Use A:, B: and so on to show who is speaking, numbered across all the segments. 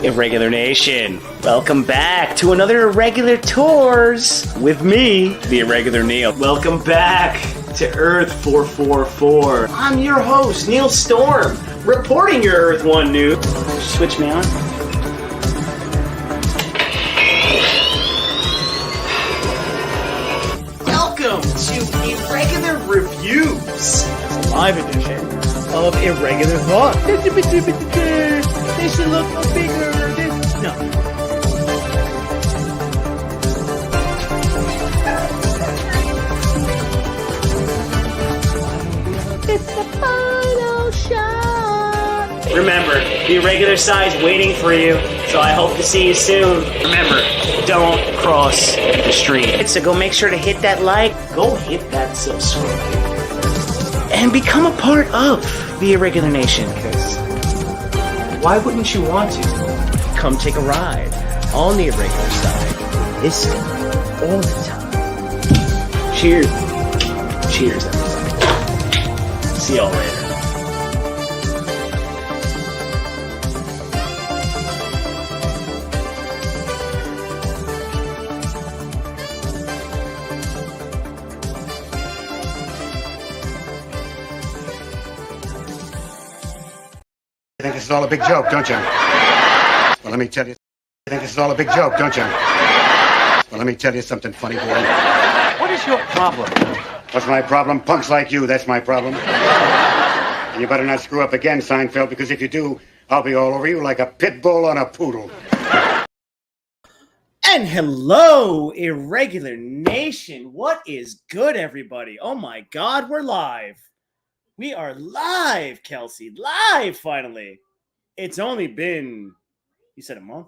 A: Irregular Nation, welcome back to another Irregular Tours with me, the Irregular Neil. Welcome back to Earth 444. I'm your host, Neil Storm, reporting your Earth 1 news. Switch me on. Welcome to Irregular Reviews, a live edition of Irregular Thoughts. They should look bigger. No. It's the final shot. Remember, the irregular side's waiting for you, so I hope to see you soon. Remember, don't cross the street. So go make sure to hit that like, go hit that subscribe, and become a part of the Irregular Nation, because why wouldn't you want to? Come take a ride on the irregular side. Listen all the time. Cheers. Cheers, everybody. See y'all later.
B: You think this is all a big joke, don't you? Well, let me tell you. You think this is all a big joke, don't you? Well, let me tell you something funny, boy.
C: What is your problem?
B: What's my problem? Punks like you, that's my problem. And you better not screw up again, Seinfeld, because if you do, I'll be all over you like a pit bull on a poodle.
A: And hello, Irregular Nation. What is good, everybody? Oh my God, we're live. We are live, Kelsey. Live, finally. It's only been, you said a month?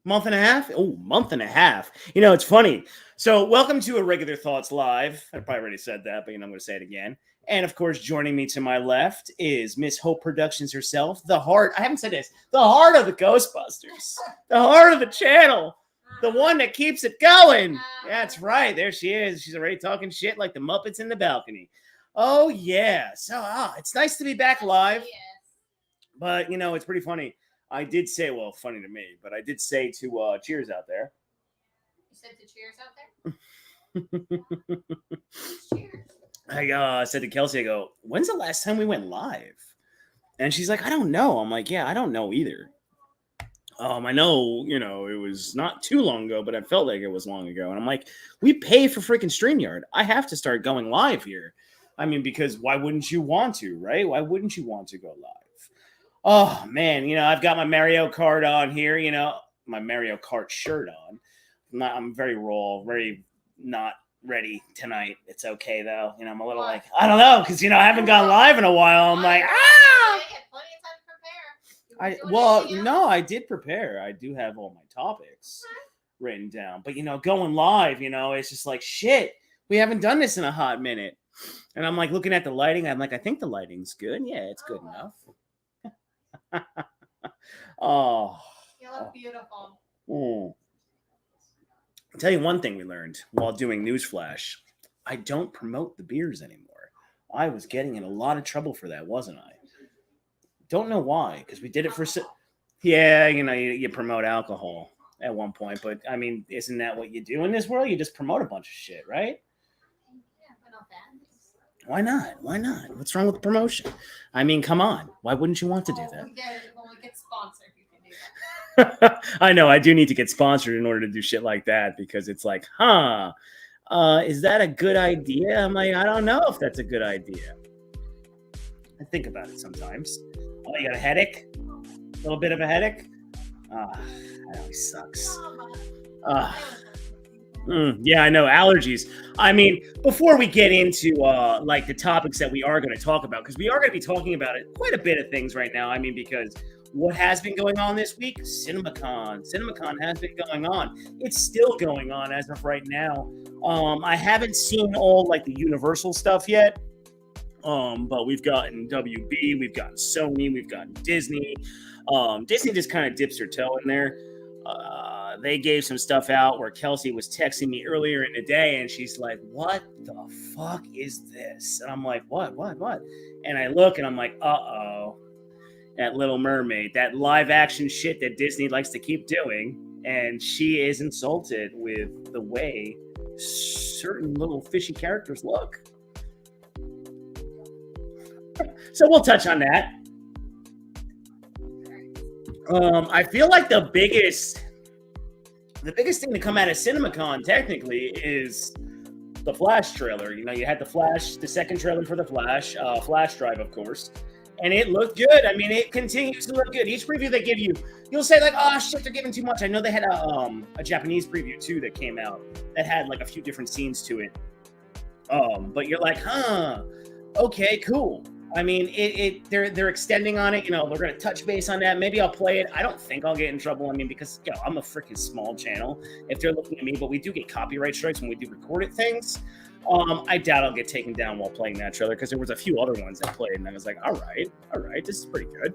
A: Month and a half? Oh, month and a half. You know, it's funny. So, welcome to Irregular Thoughts Live. I probably already said that, but I'm going to say it again. And, of course, joining me to my left is Miss Hope Productions herself, the heart, I haven't said this, the heart of the Ghostbusters, the heart of the channel, the one that keeps it going. That's right. There she is. She's already talking shit like the Muppets in the balcony. Oh, yeah. So, it's nice to be back live. But, you know, it's pretty funny. I did say, well, funny to me, but I did say to Cheers out there.
D: You said to Cheers out there? Cheers.
A: I said to Kelsey, I go, when's the last time we went live? And she's like, I don't know. I'm like, yeah, I don't know either. I know, you know, it was not too long ago, but I felt like it was long ago. And I'm like, we pay for freaking StreamYard. I have to start going live here. I mean, because why wouldn't you want to, right? Why wouldn't you want to go live? Oh, man, you know, I've got my Mario Kart on here, you know, my Mario Kart shirt on. I'm very raw, very not ready tonight. It's okay, though. You know, I'm a little like, I don't know, because, you know, I haven't gone live in a while. I'm like,
D: I had plenty of time to prepare.
A: No, I did prepare. I do have all my topics written down. But, you know, going live, you know, it's just like, shit, we haven't done this in a hot minute. And I'm like looking at the lighting. I'm like, I think the lighting's good. Yeah, it's good enough. Oh,
D: you look beautiful.
A: I'll tell you one thing we learned while doing Newsflash. I don't promote the beers anymore. I was getting in a lot of trouble for that, wasn't I? Don't know why, because we did it for... Yeah, you know, you promote alcohol at one point, but, I mean, isn't that what you do in this world? You just promote a bunch of shit, right?
D: Yeah, but not bad.
A: Why not? Why not? What's wrong with the promotion? I mean, come on. Why wouldn't you want to do that?
D: When we get sponsored, you can do that.
A: I know. I do need to get sponsored in order to do shit like that, because it's like, is that a good idea? I'm like, I don't know if that's a good idea. I think about it sometimes. Oh, you got a headache? A little bit of a headache? That always sucks. Yeah, I know. Allergies. I mean, before we get into like the topics that we are going to talk about, because we are going to be talking about it, quite a bit of things right now. I mean, because what has been going on this week? CinemaCon. CinemaCon has been going on. It's still going on as of right now. I haven't seen all like the Universal stuff yet. But we've gotten WB, we've gotten Sony, we've gotten Disney. Disney just kind of dips her toe in there. They gave some stuff out where Kelsey was texting me earlier in the day, and she's like, what the fuck is this? And I'm like, what? And I look, and I'm like, uh-oh. at Little Mermaid, that live action shit that Disney likes to keep doing. And she is insulted with the way certain little fishy characters look. So we'll touch on that. I feel like the biggest thing to come out of CinemaCon technically is the Flash trailer. You know, you had the second trailer for the Flash, Flash Drive, of course, and it looked good. I mean, it continues to look good. Each preview they give you, you'll say like, "Oh shit, they're giving too much." I know they had a Japanese preview too that came out that had like a few different scenes to it. But you're like, "Huh, okay, cool." I mean, they're extending on it. You know, they're going to touch base on that. Maybe I'll play it. I don't think I'll get in trouble. I mean, because I'm a freaking small channel. If they're looking at me, but we do get copyright strikes when we do recorded things. I doubt I'll get taken down while playing that trailer because there was a few other ones I played, and I was like, all right, this is pretty good.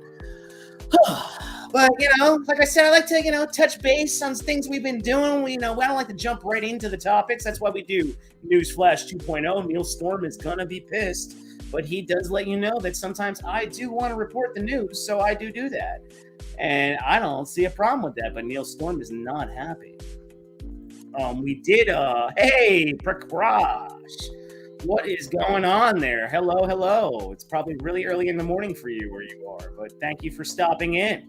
A: But you know, like I said, I like to touch base on things we've been doing. I don't like to jump right into the topics. That's why we do Newsflash 2.0. Neil Storm is gonna be pissed. But he does let you know that sometimes I do want to report the news, so I do that. And I don't see a problem with that, but Neil Storm is not happy. We did, hey, Prakash, what is going on there? Hello. It's probably really early in the morning for you where you are, but thank you for stopping in.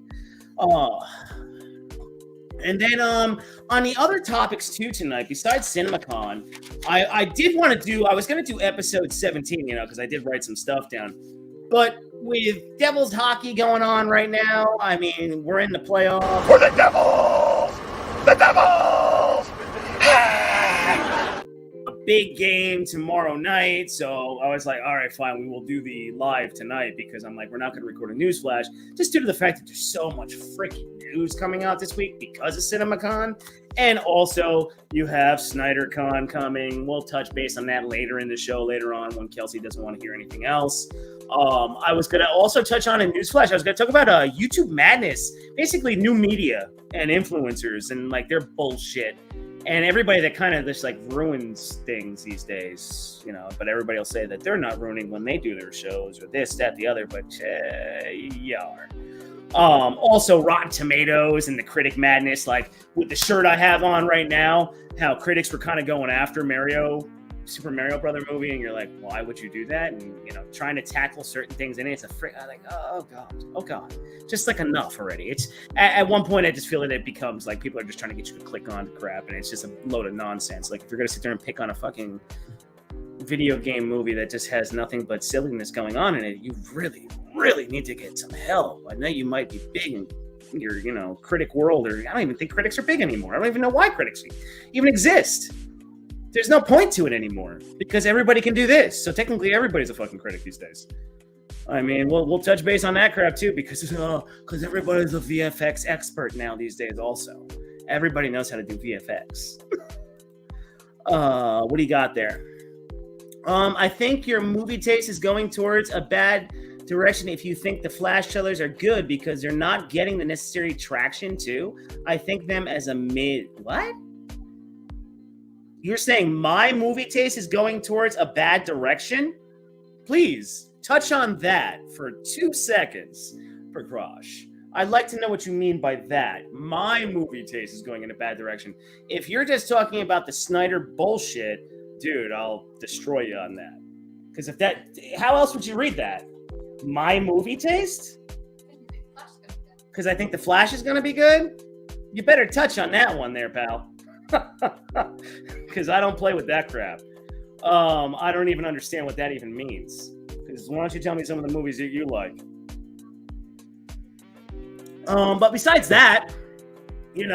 A: And then on the other topics too tonight, besides CinemaCon, I was going to do episode 17, because I did write some stuff down. But with Devils hockey going on right now, I mean, we're in the playoffs.
C: For the Devils! The Devils!
A: A big game tomorrow night. So I was like, all right, fine. We will do the live tonight because I'm like, we're not going to record a news flash just due to the fact that there's so much freaking news coming out this week because of CinemaCon. And also you have SnyderCon coming. We'll touch base on that later in the show later on when Kelsey doesn't want to hear anything else. I was going to also touch on a newsflash. I was going to talk about YouTube madness, basically new media and influencers and like their bullshit. And everybody that kind of just like ruins things these days, but everybody will say that they're not ruining when they do their shows or this, that, the other, but you are. Also Rotten Tomatoes and the critic madness, like with the shirt I have on right now, how critics were kind of going after Super Mario Brother movie, and you're like, why would you do that? And trying to tackle certain things in it, it's I'm like, oh god, just like enough already. It's at one point I just feel that it becomes like people are just trying to get you to click on crap, and it's just a load of nonsense. Like if you're gonna sit there and pick on a fucking video game movie that just has nothing but silliness going on in it, you really need to get some help. I know you might be big in your critic world, or I don't even think critics are big anymore. I don't even know why critics even exist. There's no point to it anymore because everybody can do this. So technically everybody's a fucking critic these days. I mean, we'll touch base on that crap too because everybody's a VFX expert now these days also. Everybody knows how to do VFX. What do you got there? I think your movie taste is going towards a bad direction if you think the Flash trailers are good because they're not getting the necessary traction too. I think them as a mid... What? You're saying my movie taste is going towards a bad direction? Please touch on that for 2 seconds, Prakash. I'd like to know what you mean by that. My movie taste is going in a bad direction. If you're just talking about the Snyder bullshit, dude, I'll destroy you on that. Because how else would you read that? My movie taste? Because I think the Flash is going to be good? You better touch on that one there, pal. Because I don't play with that crap. I don't even understand what that even means. Because why don't you tell me some of the movies that you like? But besides that, we've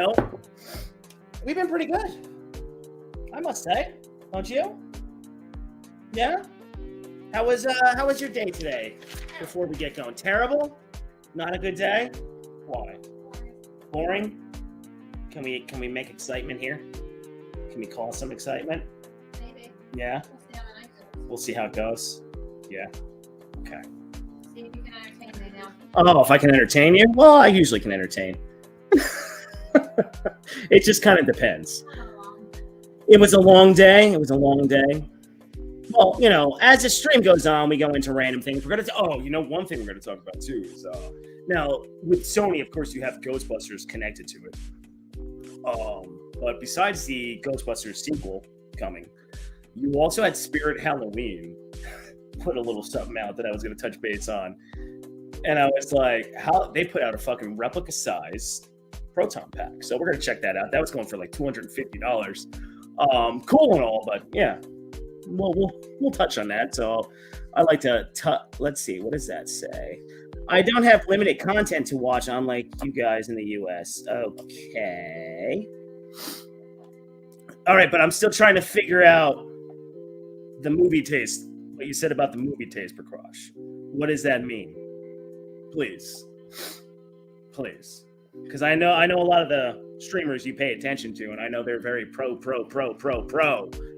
A: been pretty good. I must say, don't you? Yeah. How was your day today? Before we get going, terrible. Not a good day. Why? Boring. Can we make excitement here? Can we call some excitement?
D: Maybe.
A: Yeah.
D: We'll see how the night goes.
A: We'll see how it goes. Yeah. Okay.
D: See if you can entertain me now.
A: Oh, if I can entertain you? Well, I usually can entertain. It just kind of depends. It was a long day. Well, as the stream goes on, we go into random things. We're gonna. One thing we're gonna talk about too is now with Sony, of course, you have Ghostbusters connected to it. But besides the Ghostbusters sequel coming, you also had Spirit Halloween put a little something out that I was gonna touch base on, and I was like, how they put out a fucking replica size proton pack. So we're gonna check that out. That was going for like $250. Cool and all, but yeah. Well, we'll touch on that. So I like to let's see, what does that say? I don't have limited content to watch, unlike you guys in the US. Okay. All right, but I'm still trying to figure out the movie taste. What you said about the movie taste, Prakash. What does that mean? Please. Because I know a lot of the streamers you pay attention to, and I know they're very pro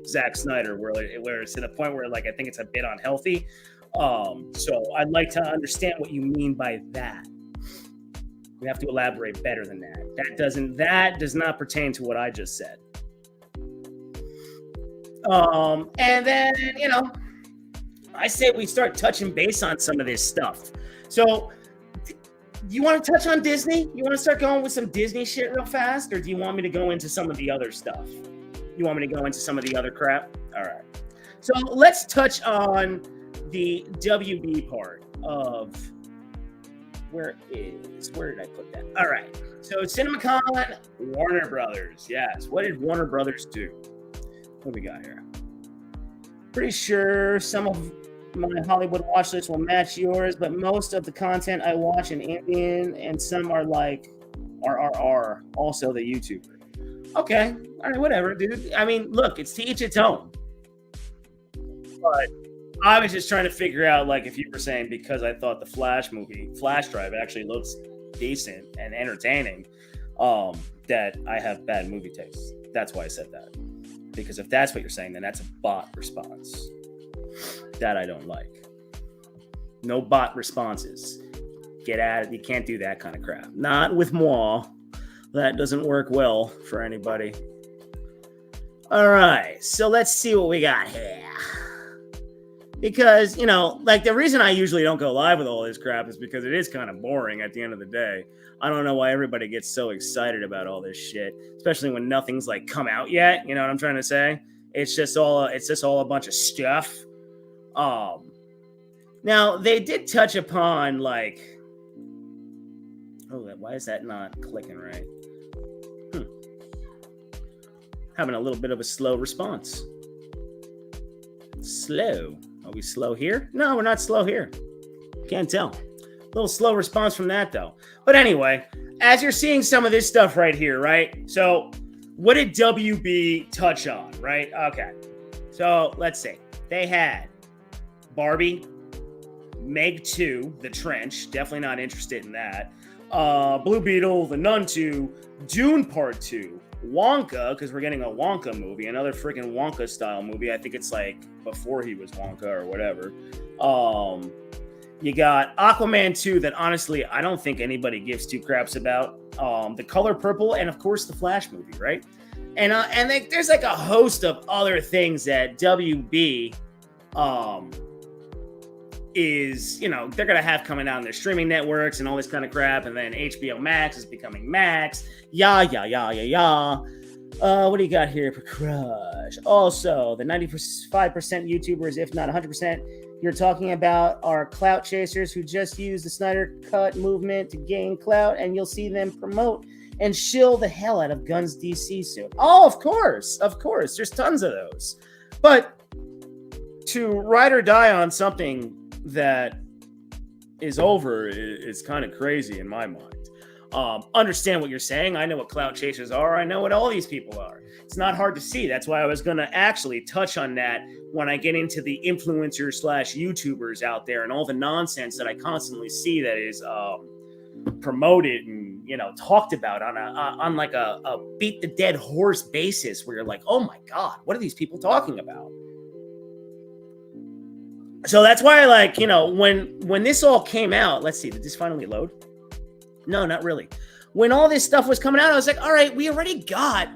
A: Zack Snyder, where it's to the point where like I think it's a bit unhealthy. So I'd like to understand what you mean by that. We have to elaborate better than that. That does not pertain to what I just said. And then I say we start touching base on some of this stuff. So you want to touch on Disney? You want to start going with some Disney shit real fast? Or do you want me to go into some of the other stuff? You want me to go into some of the other crap? All right. So let's touch on the WB part of... Where did I put that? All right. So CinemaCon, Warner Brothers. Yes. What did Warner Brothers do? What we got here? Pretty sure some of my Hollywood watch list will match yours, but most of the content I watch in Indian, and some are like RRR, also the YouTuber. Okay, all right, whatever, dude. I mean, look, it's to each its own. But I was just trying to figure out, like, if you were saying because I thought the Flash Drive, actually looks decent and entertaining, that I have bad movie taste. That's why I said that. Because if that's what you're saying, then that's a bot response. That I don't like. No bot responses. Get at it. You can't do that kind of crap. Not with moi. That doesn't work well for anybody. All right. So let's see what we got here. Because, like the reason I usually don't go live with all this crap is because it is kind of boring at the end of the day. I don't know why everybody gets so excited about all this shit, especially when nothing's like come out yet. You know what I'm trying to say? It's just all a bunch of stuff. Now they did touch upon like, why is that not clicking right? Having a little bit of a slow response. Slow. Are we slow here? No, we're not slow here. Can't tell. A little slow response from that though. But anyway, as you're seeing some of this stuff right here, right? So what did WB touch on, right? Okay. So let's see. They had Barbie, Meg 2, The Trench, definitely not interested in that. Blue Beetle, The Nun 2, Dune Part 2, Wonka, because we're getting a Wonka movie, another freaking Wonka style movie. I think it's like before he was Wonka or whatever. You got Aquaman 2 that honestly I don't think anybody gives two craps about. The Color Purple, and of course the Flash movie, right? And there's like a host of other things that WB is, they're gonna have coming out on their streaming networks and all this kind of crap, and then HBO Max is becoming Max. What do you got here for Crush? Also, the 95% YouTubers, if not 100%, you're talking about are clout chasers who just use the Snyder Cut movement to gain clout, and you'll see them promote and shill the hell out of Guns DC soon. Oh, of course. There's tons of those. But to ride or die on something that is over is kind of crazy in my mind. Understand what you're saying. I know what clout chasers are. I know what all these people are. It's not hard to see. That's why I was going to actually touch on that when I get into the influencers / YouTubers out there and all the nonsense that I constantly see that is promoted and talked about on like a beat the dead horse basis, where you're like, oh my god, what are these people talking about? So that's why, like, when this all came out, let's see, did this finally load? No, not really. When all this stuff was coming out, I was like, all right, we already got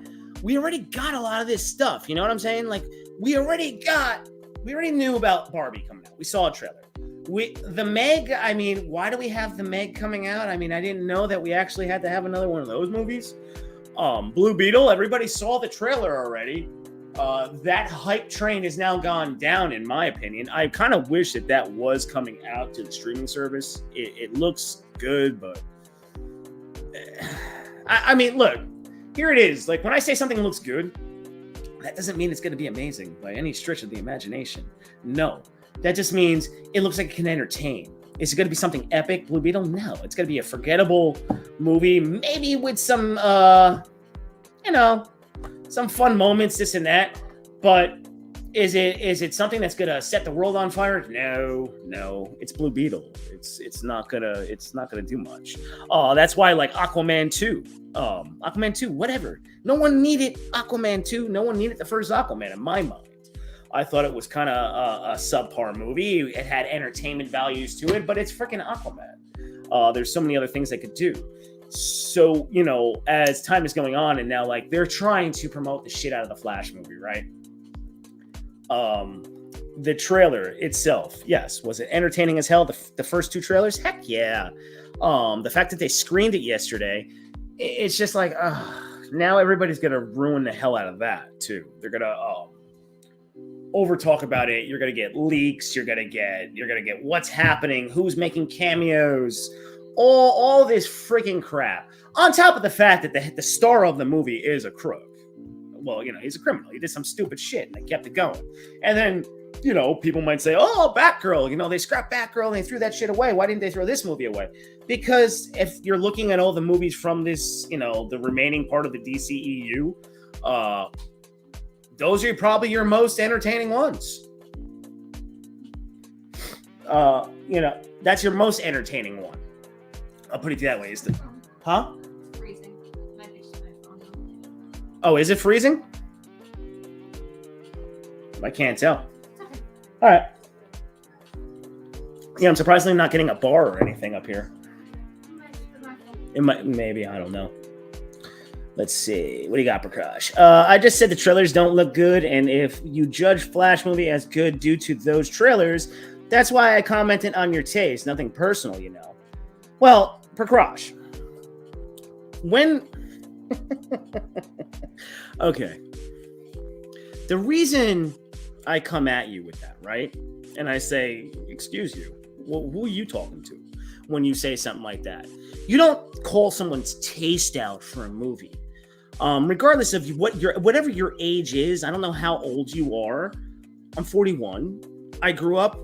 A: a lot of this stuff. You know what I'm saying? Like, we already got We already knew about Barbie coming out. We saw a trailer. The Meg, I mean, why do we have the Meg coming out? I mean, I didn't know that we actually had to have another one of those movies. Blue Beetle, everybody saw the trailer already. That hype train has now gone down, in my opinion. I kind of wish that was coming out to the streaming service. It looks good, but I mean, look, here it is. Like, when I say something looks good, that doesn't mean it's going to be amazing by any stretch of the imagination. No, that just means it looks like it can entertain. Is it going to be something epic, Blue Beetle? No, it's going to be a forgettable movie, maybe with some, some fun moments, this and that. But is it something that's going to set the world on fire? No, it's Blue Beetle. It's not gonna do much. That's why, like, Aquaman 2, whatever. No one needed Aquaman 2. No one needed the first Aquaman, in my mind. I thought it was kind of a subpar movie. It had entertainment values to it, but it's freaking Aquaman. There's so many other things they could do. So, as time is going on, and now, like, they're trying to promote the shit out of the Flash movie, right? The trailer itself, yes, was it entertaining as hell? The first two trailers, heck yeah. The fact that they screened it yesterday, it's just like, now everybody's gonna ruin the hell out of that too. They're gonna over talk about it. You're gonna get leaks. You're gonna get what's happening, who's making cameos, all this freaking crap. On top of the fact that the star of the movie is a crook. Well, he's a criminal. He did some stupid shit, and they kept it going. And then, people might say, oh, Batgirl. They scrapped Batgirl, and they threw that shit away. Why didn't they throw this movie away? Because if you're looking at all the movies from this, the remaining part of the DCEU, those are probably your most entertaining ones. That's your most entertaining one. I'll put it that way. Huh?
D: Freezing.
A: Oh, is it freezing? I can't tell. All right. Yeah, I'm surprisingly not getting a bar or anything up here. It might, maybe, I don't know. Let's see. What do you got, Prakash? I just said the trailers don't look good, and if you judge Flash movie as good due to those trailers, that's why I commented on your taste. Nothing personal, Well, Prakash, when... Okay. The reason I come at you with that, right? And I say, excuse you. Well, who are you talking to when you say something like that? You don't call someone's taste out for a movie. Regardless of whatever your age is, I don't know how old you are. I'm 41. I grew up,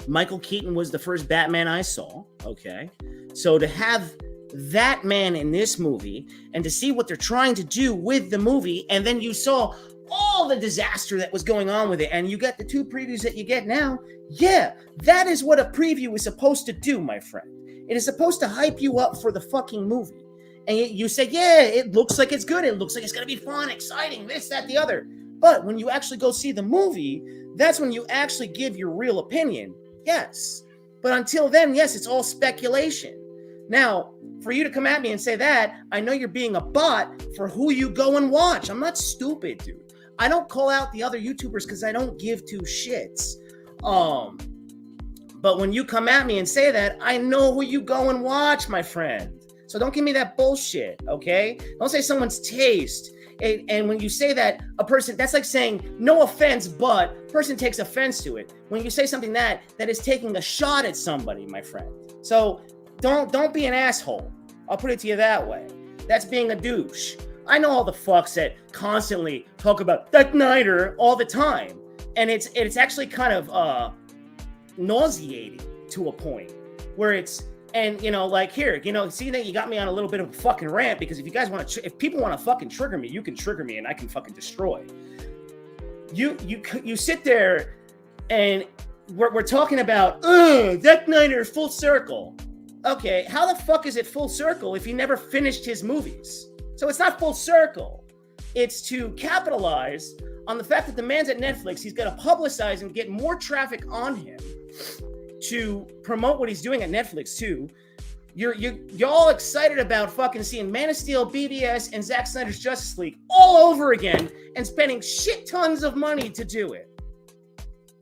A: Michael Keaton was the first Batman I saw. Okay. So to have that man in this movie and to see what they're trying to do with the movie, and then you saw all the disaster that was going on with it, and you got the two previews that you get now. Yeah, that is what a preview is supposed to do, my friend. It is supposed to hype you up for the fucking movie. And you say, yeah, it looks like it's good. It looks like it's going to be fun, exciting, this, that, the other. But when you actually go see the movie, that's when you actually give your real opinion. Yes. But until then, yes, it's all speculation. Now, for you to come at me and say that, I know you're being a bot for who you go and watch. I'm not stupid, dude. I don't call out the other YouTubers because I don't give two shits. But when you come at me and say that, I know who you go and watch, my friend. So don't give me that bullshit, okay? Don't say someone's taste. And when you say that, a person, that's like saying, no offense, but person takes offense to it. When you say something that is taking a shot at somebody, my friend. So don't be an asshole. I'll put it to you that way. That's being a douche. I know all the fucks that constantly talk about Zack Snyder all the time. And it's actually kind of nauseating to a point where it's, and like here, see that you got me on a little bit of a fucking rant, because if you guys want to, if people want to fucking trigger me, you can trigger me and I can fucking destroy. You sit there and we're talking about Zack Snyder full circle. Okay, how the fuck is it full circle if he never finished his movies? So it's not full circle. It's to capitalize on the fact that the man's at Netflix. He's got to publicize and get more traffic on him to promote what he's doing at Netflix too. You're all excited about fucking seeing Man of Steel, BVS, and Zack Snyder's Justice League all over again and spending shit tons of money to do it.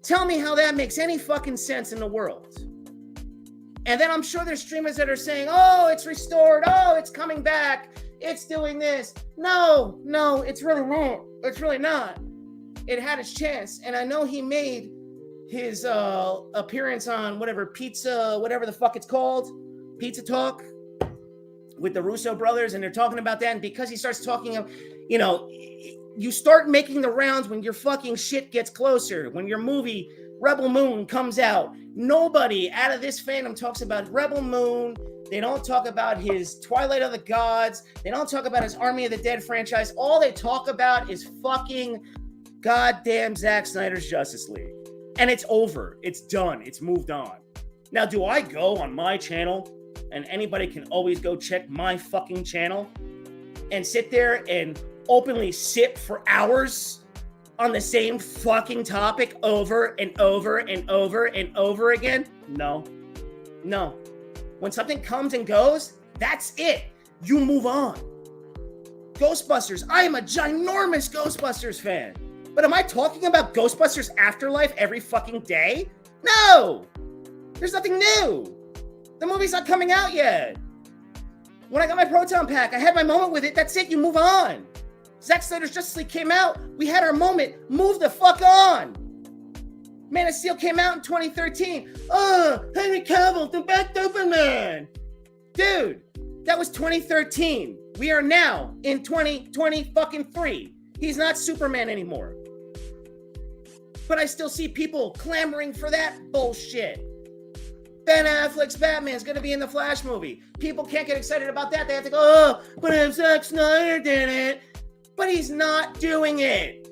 A: Tell me how that makes any fucking sense in the world. And then I'm sure there's streamers that are saying, oh, it's restored. Oh, it's coming back. It's doing this. No, it's really not. It's really not. It had its chance. And I know he made his appearance on whatever pizza, whatever the fuck it's called, Pizza Talk with the Russo brothers. And they're talking about that. And because he starts talking, you know, you start making the rounds when your fucking shit gets closer. When your movie Rebel Moon comes out, nobody out of this fandom talks about Rebel Moon. They don't talk about his Twilight of the Gods. They don't talk about his Army of the Dead franchise. All they talk about is fucking goddamn Zack Snyder's Justice League. And it's over. It's done. It's moved on. Now, do I go on my channel, and anybody can always go check my fucking channel, and sit there and openly sip for hours on the same fucking topic over and over and over and over again? No. When something comes and goes, that's it. You move on. Ghostbusters. I am a ginormous Ghostbusters fan. But am I talking about Ghostbusters Afterlife every fucking day? No! There's nothing new. The movie's not coming out yet. When I got my Proton Pack, I had my moment with it. That's it. You move on. Zack Snyder's Justice League came out. We had our moment. Move the fuck on. Man of Steel came out in 2013. Oh, Henry Cavill, the back Superman. Dude, that was 2013. We are now in 2023. He's not Superman anymore. But I still see people clamoring for that bullshit. Ben Affleck's Batman's going to be in the Flash movie. People can't get excited about that. They have to go, oh, but if Zack Snyder did it. But he's not doing it.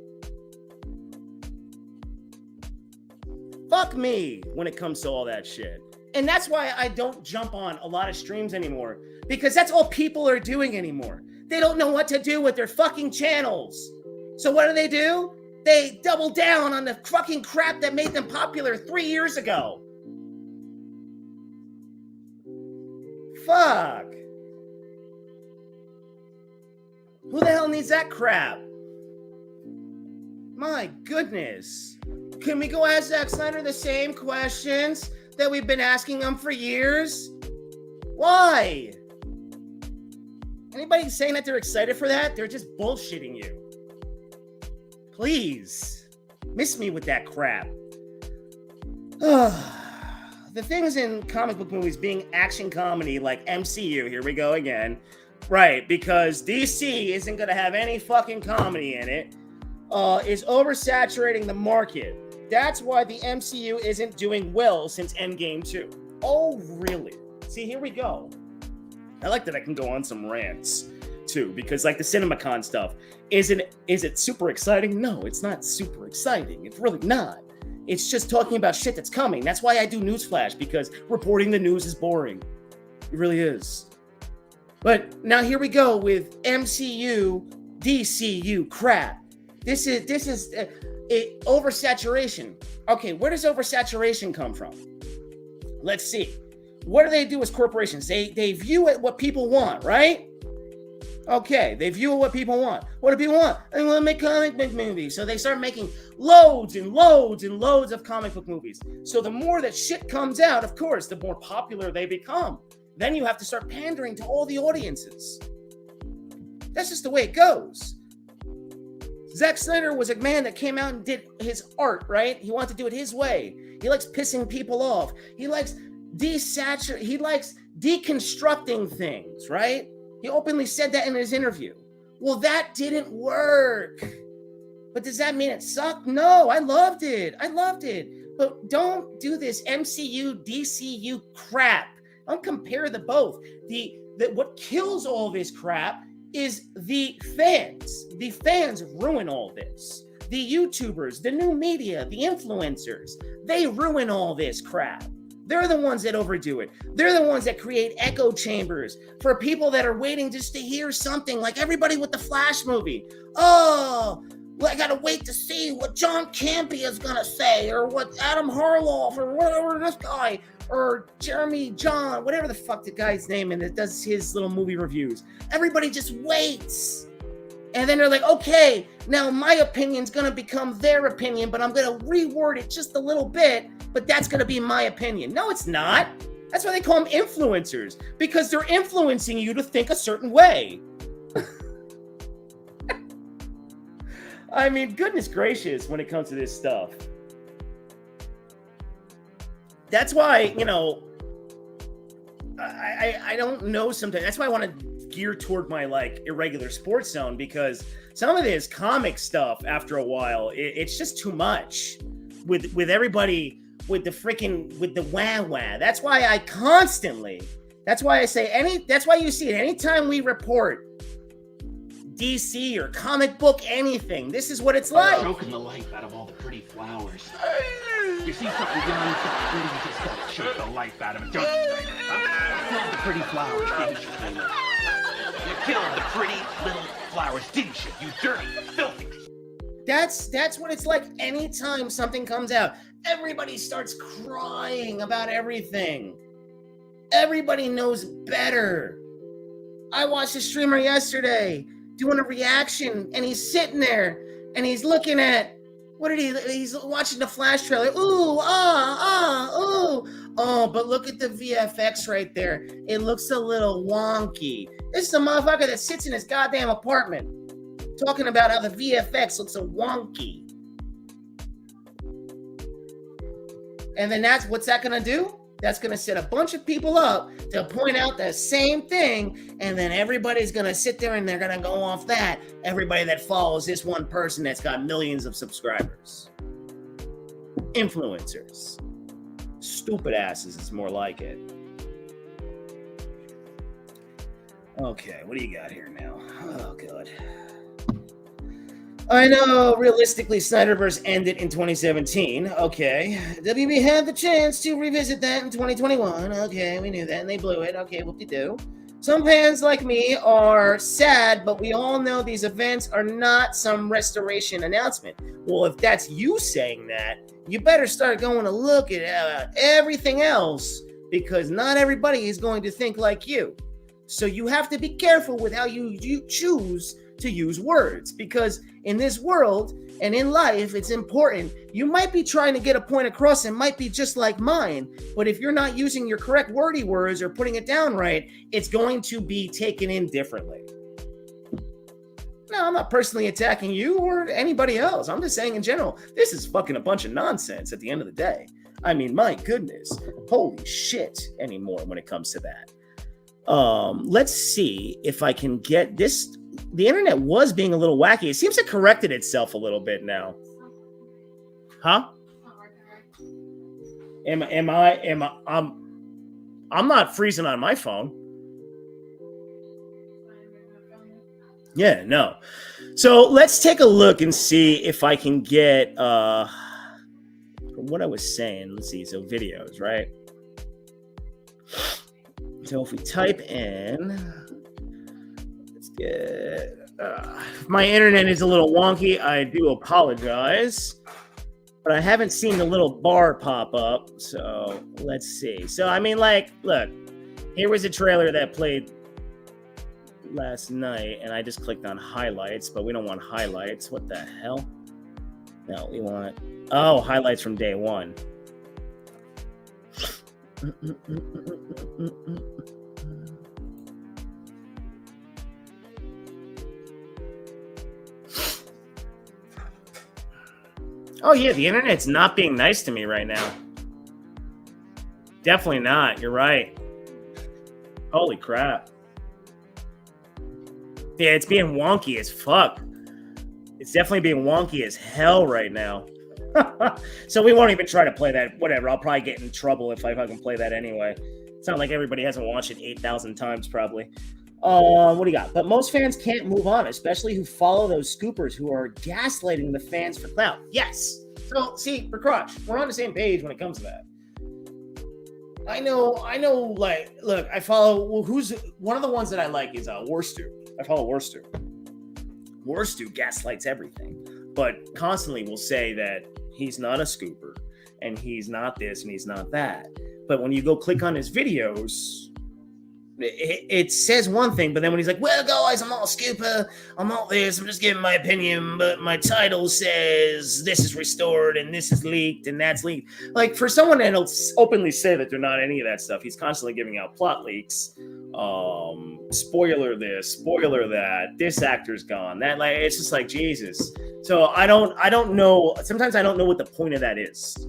A: Fuck me when it comes to all that shit. And that's why I don't jump on a lot of streams anymore. Because that's all people are doing anymore. They don't know what to do with their fucking channels. So what do? They double down on the fucking crap that made them popular 3 years ago. Fuck. Who the hell needs that crap? My goodness. Can we go ask Zack Snyder the same questions that we've been asking him for years? Why? Anybody saying that they're excited for that? They're just bullshitting you. Please. Miss me with that crap. The things in comic book movies being action comedy like MCU, here we go again. Right, because DC isn't going to have any fucking comedy in it, is oversaturating the market. That's why the MCU isn't doing well since Endgame 2. Oh, really? See, here we go. I like that I can go on some rants, too, because like the CinemaCon stuff, is it super exciting? No, it's not super exciting. It's really not. It's just talking about shit that's coming. That's why I do Newsflash, because reporting the news is boring. It really is. But now here we go with MCU, DCU crap. This is oversaturation. Okay, where does oversaturation come from? Let's see. What do they do as corporations? They view it what people want, right? Okay, they view what people want. What do people want? They want to make comic book movies. So they start making loads and loads and loads of comic book movies. So the more that shit comes out, of course, the more popular they become. Then you have to start pandering to all the audiences. That's just the way it goes. Zack Snyder was a man that came out and did his art, right? He wanted to do it his way. He likes pissing people off. He likes deconstructing things, right? He openly said that in his interview. Well, that didn't work. But does that mean it sucked? No, I loved it. But don't do this MCU, DCU crap. Don't compare the both. What kills all this crap is the fans. The fans ruin all this. The YouTubers, the new media, the influencers, they ruin all this crap. They're the ones that overdo it. They're the ones that create echo chambers for people that are waiting just to hear something, like everybody with the Flash movie. Oh, well, I gotta wait to see what John Campea is gonna say, or what Adam Harloff, or whatever this guy, or Jeremy John, whatever the fuck the guy's name, and that does his little movie reviews. Everybody just waits. And then they're like, okay, now my opinion's going to become their opinion, but I'm going to reword it just a little bit, but that's going to be my opinion. No, it's not. That's why they call them influencers, because they're influencing you to think a certain way. I mean, goodness gracious, when it comes to this stuff. That's why, you know, I don't know sometimes. That's why I want to gear toward my, like, irregular sports zone, because some of this comic stuff, after a while, it's just too much with everybody, with the wah. That's why I constantly, that's why I say that's why you see it anytime we report DC or comic book anything, this is what it's like.
E: Choking the life out of all the pretty flowers. You see something young, something pretty, you just gotta choke the life out of it, don't you? You killed the pretty flowers, didn't you, Taylor? You killed the pretty little flowers, didn't you? You dirty, filthy.
A: That's what it's like anytime something comes out. Everybody starts crying about everything. Everybody knows better. I watched a streamer yesterday doing a reaction, and he's sitting there and he's looking at he's watching the Flash trailer. Ooh, ooh. Oh, but look at the VFX right there. It looks a little wonky. This is a motherfucker that sits in his goddamn apartment talking about how the VFX looks so wonky. And then what's that gonna do? That's going to set a bunch of people up to point out the same thing, and then everybody's going to sit there and they're going to go off that. Everybody that follows this one person that's got millions of subscribers. Influencers. Stupid asses is more like it. Okay, what do you got here now? Oh, God. I know, realistically, Snyderverse ended in 2017. Okay. WB had the chance to revisit that in 2021. Okay, we knew that, and they blew it. Okay, whoop-de-doo. Some fans like me are sad, but we all know these events are not some restoration announcement. Well, if that's you saying that, you better start going to look at everything else, because not everybody is going to think like you. So you have to be careful with how you choose to use words, because in this world and in life, it's important. You might be trying to get a point across and might be just like mine, but if you're not using your correct wordy words or putting it down right, it's going to be taken in differently. No, I'm not personally attacking you or anybody else. I'm just saying in general, this is fucking a bunch of nonsense at the end of the day. I mean, my goodness, holy shit anymore when it comes to that. Let's see if I can get this. The internet was being a little wacky. It seems to corrected itself a little bit now. Huh? I'm not freezing on my phone. Yeah, no. So let's take a look and see if I can get what I was saying. Let's see. So videos, right? So if we type in, let's get, my internet is a little wonky. I do apologize, but I haven't seen the little bar pop up. So let's see. So, I mean, like, look, here was a trailer that played last night, and I just clicked on highlights, but we don't want highlights. What the hell? No, we want, highlights from day one. Oh yeah, the internet's not being nice to me right now. Definitely not. You're right. Holy crap. Yeah, it's being wonky as fuck. It's definitely being wonky as hell right now. So we won't even try to play that. Whatever. I'll probably get in trouble if I fucking play that anyway. It's not like everybody hasn't watched it 8,000 times probably. What do you got? But most fans can't move on, especially who follow those scoopers who are gaslighting the fans for clout. Yes. So see, for Crotch, we're on the same page when it comes to that. I know. Like, look, I follow. Who's one of the ones that I like is Warstu. I follow Warstu. Warstu gaslights everything, but constantly will say that he's not a scooper and he's not this and he's not that. But when you go click on his videos, it says one thing, but then when he's like, well, guys, I'm not a scooper, I'm not this, I'm just giving my opinion, but my title says this is restored and this is leaked and that's leaked. Like, for someone that'll openly say that they're not any of that stuff, he's constantly giving out plot leaks. Spoiler this, spoiler that, this actor's gone. That, like, it's just like, Jesus. So I don't know. Sometimes I don't know what the point of that is.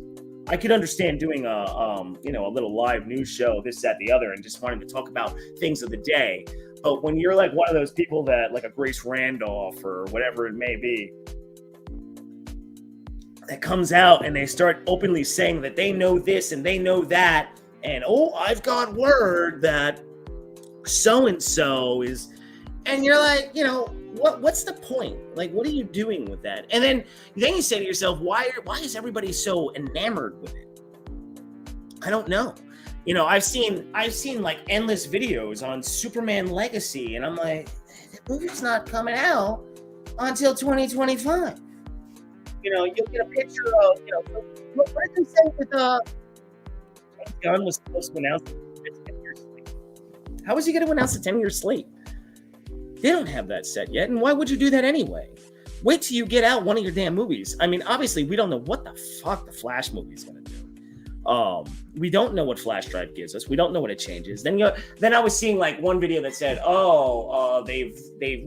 A: I could understand doing a little live news show, this, that, the other, and just wanting to talk about things of the day. But when you're like one of those people that, like a Grace Randolph or whatever it may be, that comes out and they start openly saying that they know this and they know that, and I've got word that so-and-so is, and you're like, what's the point? Like, what are you doing with that? And then you say to yourself, why is everybody so enamored with it? I don't know. I've seen like endless videos on Superman Legacy, and I'm like, the movie's not coming out until 2025. You'll get a picture of, what did they say with Gunn was supposed to announce it's 10 years late. How is he going to announce a 10-year slate? They don't have that set yet, and why would you do that anyway? Wait till you get out one of your damn movies. I mean, obviously, we don't know what the fuck the Flash movie's going to do. We don't know what flash drive gives us. We don't know what it changes. Then I was seeing like one video that said, they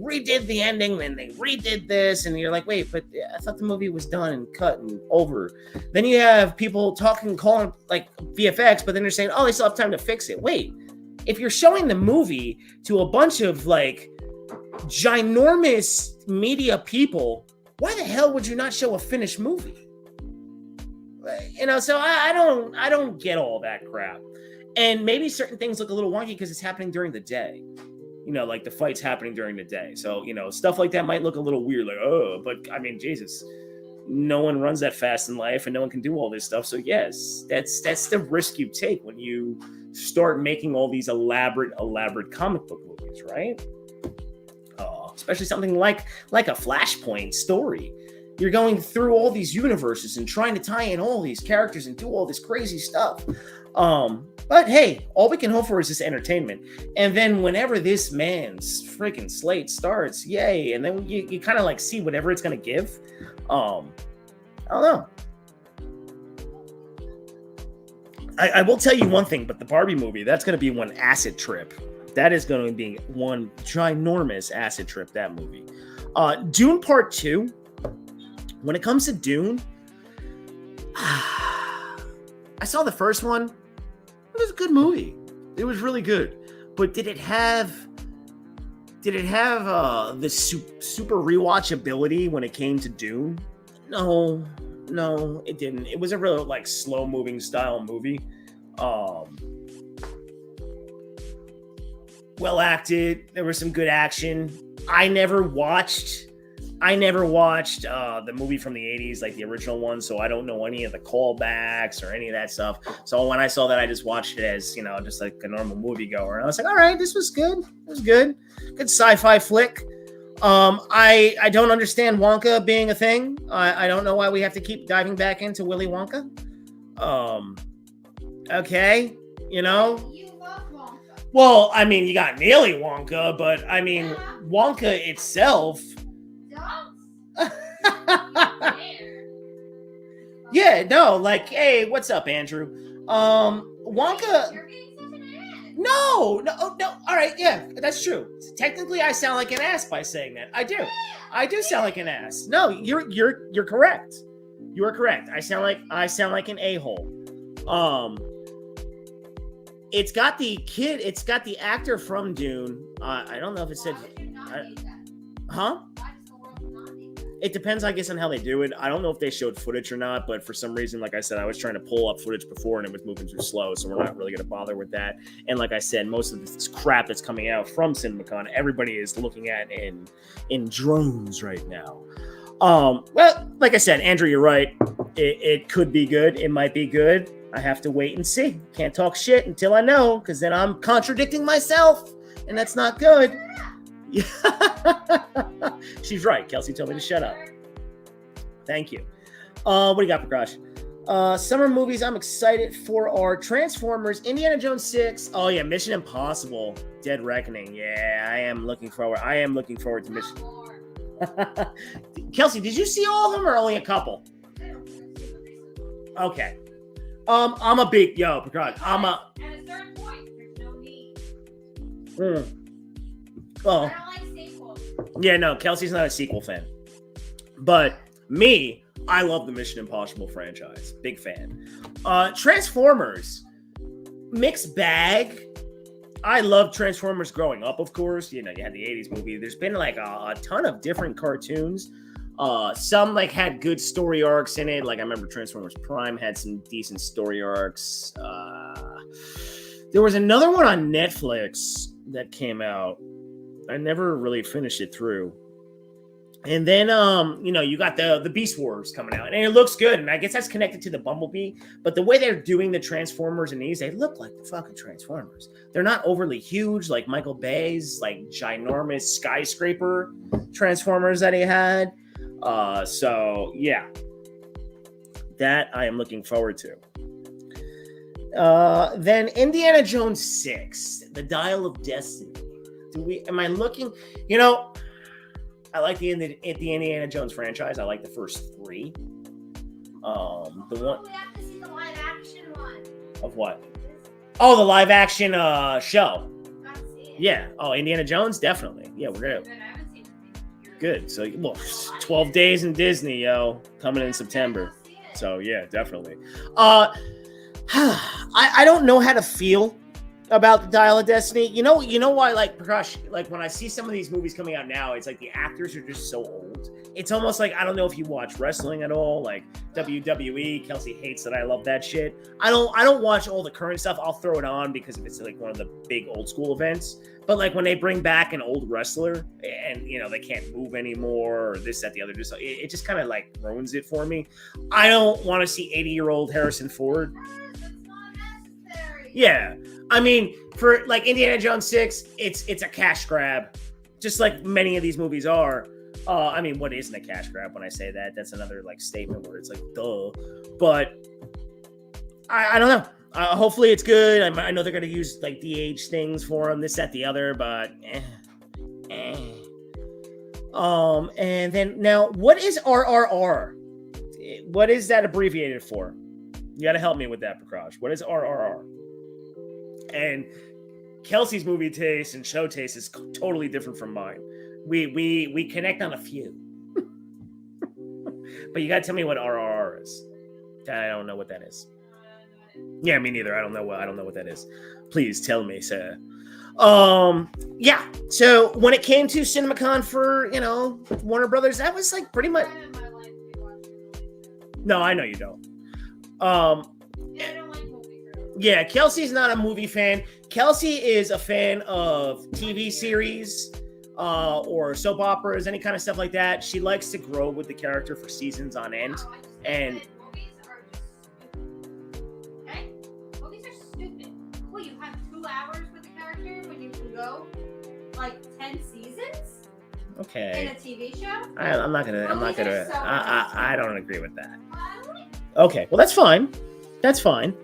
A: redid the ending, then they redid this, and you're like, wait, but I thought the movie was done and cut and over. Then you have people calling like VFX, but then they're saying, they still have time to fix it. Wait, if you're showing the movie to a bunch of like ginormous media people, why the hell would you not show a finished movie? So I don't get all that crap. And maybe certain things look a little wonky because it's happening during the day. Like the fight's happening during the day. So, stuff like that might look a little weird, like, but I mean, Jesus, no one runs that fast in life and no one can do all this stuff. So yes, that's the risk you take when you start making all these elaborate comic book movies, right? Especially something like a Flashpoint story. You're going through all these universes and trying to tie in all these characters and do all this crazy stuff. But hey, all we can hope for is this entertainment. And then whenever this man's freaking slate starts, yay. And then you kind of like see whatever it's going to give. I don't know. I will tell you one thing, but the Barbie movie, that's going to be one acid trip. That is going to be one ginormous acid trip, that movie. Dune Part 2. When it comes to Dune, I saw the first one. It was a good movie. It was really good. But did it have the super rewatchability when it came to Dune? No, it didn't. It was a real like slow moving style movie. Well acted. There was some good action. I never watched the movie from the 80s, like the original one, so I don't know any of the callbacks or any of that stuff. So when I saw that, I just watched it as, just like a normal moviegoer. And I was like, all right, this was good. It was good. Good sci-fi flick. I don't understand Wonka being a thing. I don't know why we have to keep diving back into Willy Wonka. Okay,
D: You love Wonka.
A: Well, I mean, you got Nearly Wonka, but I mean, Wonka itself... Yeah, no, like, hey, what's up, Andrew? Wonka.
D: You're being such an ass.
A: No. All right, yeah, that's true. Technically, I sound like an ass by saying that. I do. I do sound like an ass. No, you're correct. You are correct. I sound like an a-hole. It's got the kid. It's got the actor from Dune. I don't know if it said. Huh? It depends, I guess, on how they do it. I don't know if they showed footage or not, but for some reason, like I said, I was trying to pull up footage before and it was moving too slow, so we're not really going to bother with that. And like I said, most of this crap that's coming out from CinemaCon, everybody is looking at in drones right now. Well, like I said, Andrew, you're right. It could be good. It might be good. I have to wait and see. Can't talk shit until I know, because then I'm contradicting myself, and that's not good. She's right. Kelsey told me to shut up. Thank you. What do you got, Prakash? Summer movies I'm excited for are Transformers, Indiana Jones 6. Oh yeah, Mission Impossible, Dead Reckoning. Yeah, I am looking forward to Mission. Kelsey, did you see all of them or only a couple? Okay. I'm a big because I'm a.
D: At a certain point, there's no need.
A: Oh.
D: I don't like sequels.
A: Yeah, no, Kelsey's not a sequel fan. But me, I love the Mission Impossible franchise. Big fan. Transformers, mixed bag. I love Transformers growing up, of course. You know, you had the 80s movie. There's been like a ton of different cartoons. Some like had good story arcs in it. Like I remember Transformers Prime had some decent story arcs. There was another one on Netflix that came out. I never really finished it through. And then, you got the Beast Wars coming out, and it looks good. And I guess that's connected to the Bumblebee. But the way they're doing the Transformers in these, they look like the fucking Transformers. They're not overly huge like Michael Bay's like ginormous skyscraper Transformers that he had. So yeah, that I am looking forward to. Then Indiana Jones 6, The Dial of Destiny. Am I looking? I like the Indiana Jones franchise. I like the first 3. The one.
D: We have to see the live action one.
A: Of what? Oh, the live action show.
D: Gotta see it.
A: Yeah. Oh, Indiana Jones, definitely. Yeah, we're gonna.
D: Good. I haven't seen it.
A: Good. So, 12 days in Disney, coming in September. So yeah, definitely. I don't know how to feel about the Dial of Destiny. You know why, like, Prakash, like when I see some of these movies coming out now, it's like the actors are just so old. It's almost like, I don't know if you watch wrestling at all, like WWE. Kelsey hates that I love that shit. I don't watch all the current stuff. I'll throw it on because if it's like one of the big old school events. But like when they bring back an old wrestler and they can't move anymore or this, that, the other, it just kind of like ruins it for me. I don't want to see 80-year-old Harrison Ford.
D: It's not necessary.
A: Yeah. I mean, for like Indiana Jones 6, it's a cash grab, just like many of these movies are. I mean, what isn't a cash grab when I say that? That's another like statement where it's like, duh. But I don't know. Hopefully it's good. I know they're going to use like DH things for them, this, that, the other, but and then now, what is RRR? What is that abbreviated for? You got to help me with that, Prakash. What is RRR? And Kelsey's movie taste and show taste is totally different from mine. We connect on a few. But you gotta tell me what RRR is. I don't know what that is. Yeah, me neither. I don't know what that is. Please tell me, sir. Yeah. So when it came to CinemaCon for Warner Brothers, that was like pretty much. No, I know you don't. Yeah, Kelsey's not a movie fan. Kelsey is a fan of TV series or soap operas, any kind of stuff like that. She likes to grow with the character for seasons on end. And
D: movies are stupid. Well, you have 2 hours with the character when you can go like 10 seasons.
A: Okay.
D: In a TV show.
A: I'm not gonna. I don't agree with that.
D: Well,
A: Okay. Well, that's fine. That's fine.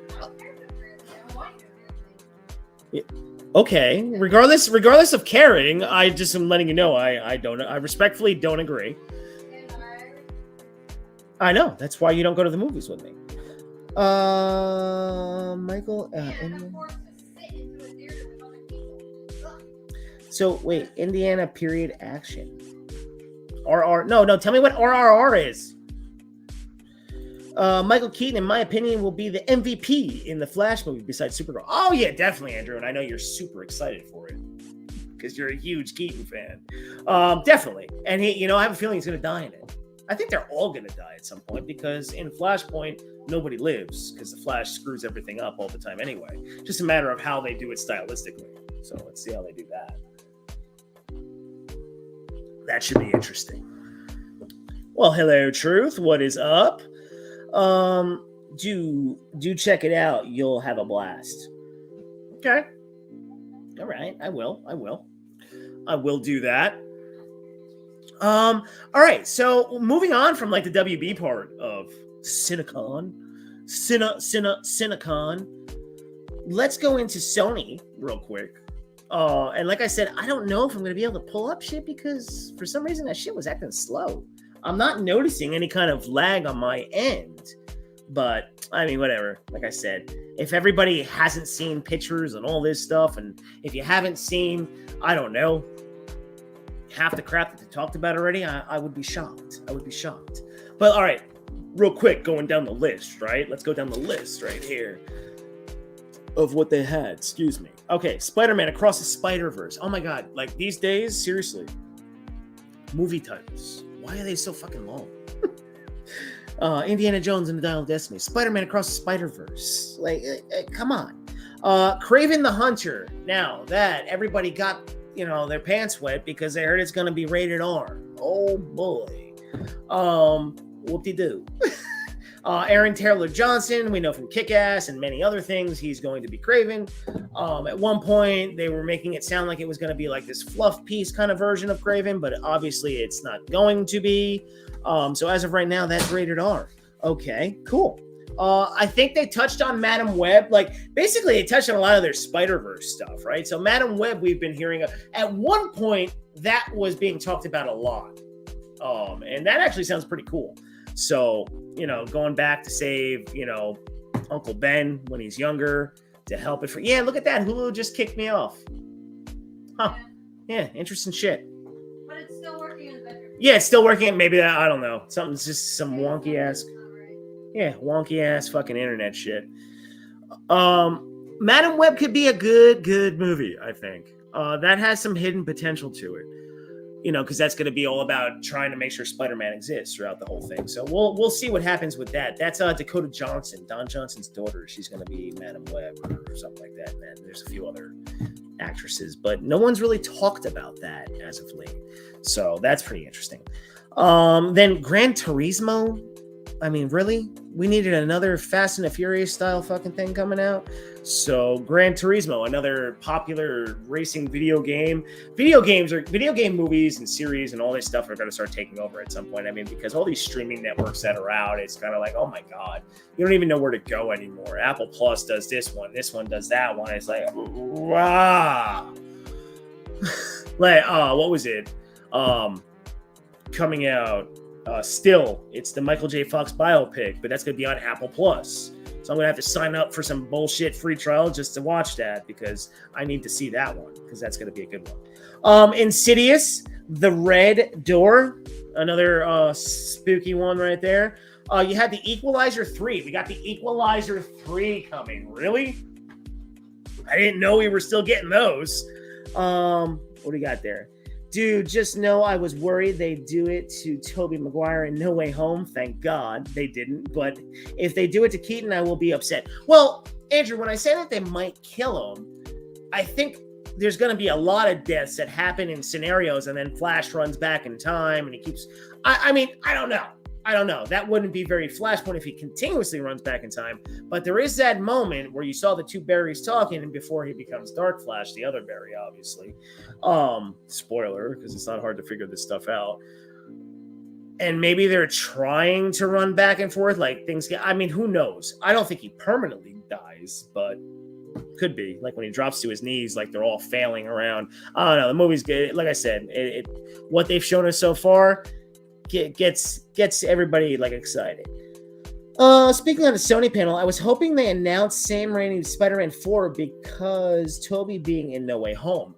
A: Okay. Regardless of caring, I just am letting you know I respectfully don't agree. I know. That's why you don't go to the movies with me. Michael. So wait, Indiana period action. RR. No. Tell me what RRR is. Michael Keaton, in my opinion, will be the MVP in the Flash movie besides Supergirl. Oh, yeah, definitely, Andrew. And I know you're super excited for it because you're a huge Keaton fan. Definitely. And he, I have a feeling he's going to die in it. I think they're all going to die at some point because in Flashpoint, nobody lives because the Flash screws everything up all the time anyway. Just a matter of how they do it stylistically. So let's see how they do that. That should be interesting. Well, hello, Truth. What is up? Do check it out. You'll have a blast. Okay. All right. I will do that. All right. So moving on from like the WB part of CinemaCon, CinemaCon. Let's go into Sony real quick. And like I said, I don't know if I'm going to be able to pull up shit because for some reason that shit was acting slow. I'm not noticing any kind of lag on my end. But, I mean, whatever. Like I said, if everybody hasn't seen pictures and all this stuff, and if you haven't seen, I don't know, half the crap that they talked about already, I would be shocked. I would be shocked. But, all right, real quick, going down the list, right? Let's go down the list right here of what they had. Excuse me. Okay, Spider-Man Across the Spider-Verse. Oh, my God. Like, these days, seriously, movie titles. Why are they so fucking long? Indiana Jones and the Dial of Destiny, Spider-Man Across the Spider-Verse. Like, come on. Kraven the Hunter. Now that everybody got, their pants wet because they heard it's going to be rated R. Oh boy. Whoop-de-doo. Aaron Taylor Johnson, we know from Kick-Ass and many other things, he's going to be Kraven. At one point, they were making it sound like it was going to be like this fluff piece kind of version of Kraven, but obviously it's not going to be. So as of right now, that's rated R. Okay, cool. I think they touched on Madam Web. Like, basically, they touched on a lot of their Spider-Verse stuff, right? So Madam Web, we've been hearing. At one point, that was being talked about a lot. And that actually sounds pretty cool. So, going back to save, Uncle Ben when he's younger, to help it for... Yeah, look at that. Hulu just kicked me off. Huh. Yeah, interesting shit.
D: But it's still working in the bedroom.
A: Yeah, it's still working. Maybe that, I don't know. Something's just some wonky ass. Yeah, wonky ass fucking internet shit. Madam Web could be a good movie, I think. That has some hidden potential to it. Because that's going to be all about trying to make sure Spider-Man exists throughout the whole thing. So we'll see what happens with that. That's Dakota Johnson, Don Johnson's daughter. She's going to be Madam Web or something like that. And then there's a few other actresses, but no one's really talked about that as of late. So that's pretty interesting. Then Gran Turismo. I mean, really? We needed another Fast and the Furious style fucking thing coming out. So Gran Turismo, another popular racing video game. Video game movies and series and all this stuff are going to start taking over at some point. I mean, because all these streaming networks that are out, it's kind of like, oh my God, you don't even know where to go anymore. Apple Plus does this one does that one. It's like, wow. Like, what was it? Coming out. Still, it's the Michael J. Fox biopic, but that's going to be on Apple Plus. So I'm going to have to sign up for some bullshit free trial just to watch that because I need to see that one because that's going to be a good one. Insidious, The Red Door, another spooky one right there. You had the Equalizer 3. We got the Equalizer 3 coming. Really? I didn't know we were still getting those. What do we got there? Dude, just know I was worried they'd do it to Tobey Maguire in No Way Home. Thank God they didn't. But if they do it to Keaton, I will be upset. Well, Andrew, when I say that they might kill him, I think there's going to be a lot of deaths that happen in scenarios and then Flash runs back in time and he keeps... I mean, I don't know. That wouldn't be very Flashpoint if he continuously runs back in time. But there is that moment where you saw the two Barrys talking and before he becomes Dark Flash, the other Barry, obviously. Spoiler, because it's not hard to figure this stuff out. And maybe they're trying to run back and forth. Like things get... I mean, who knows? I don't think he permanently dies, but could be. Like when he drops to his knees, like they're all failing around. I don't know. The movie's good. Like I said, what they've shown us so far... gets everybody like excited. Speaking on the Sony panel, I was hoping they announced Sam Raimi's Spider-Man 4 because Tobey being in No Way Home.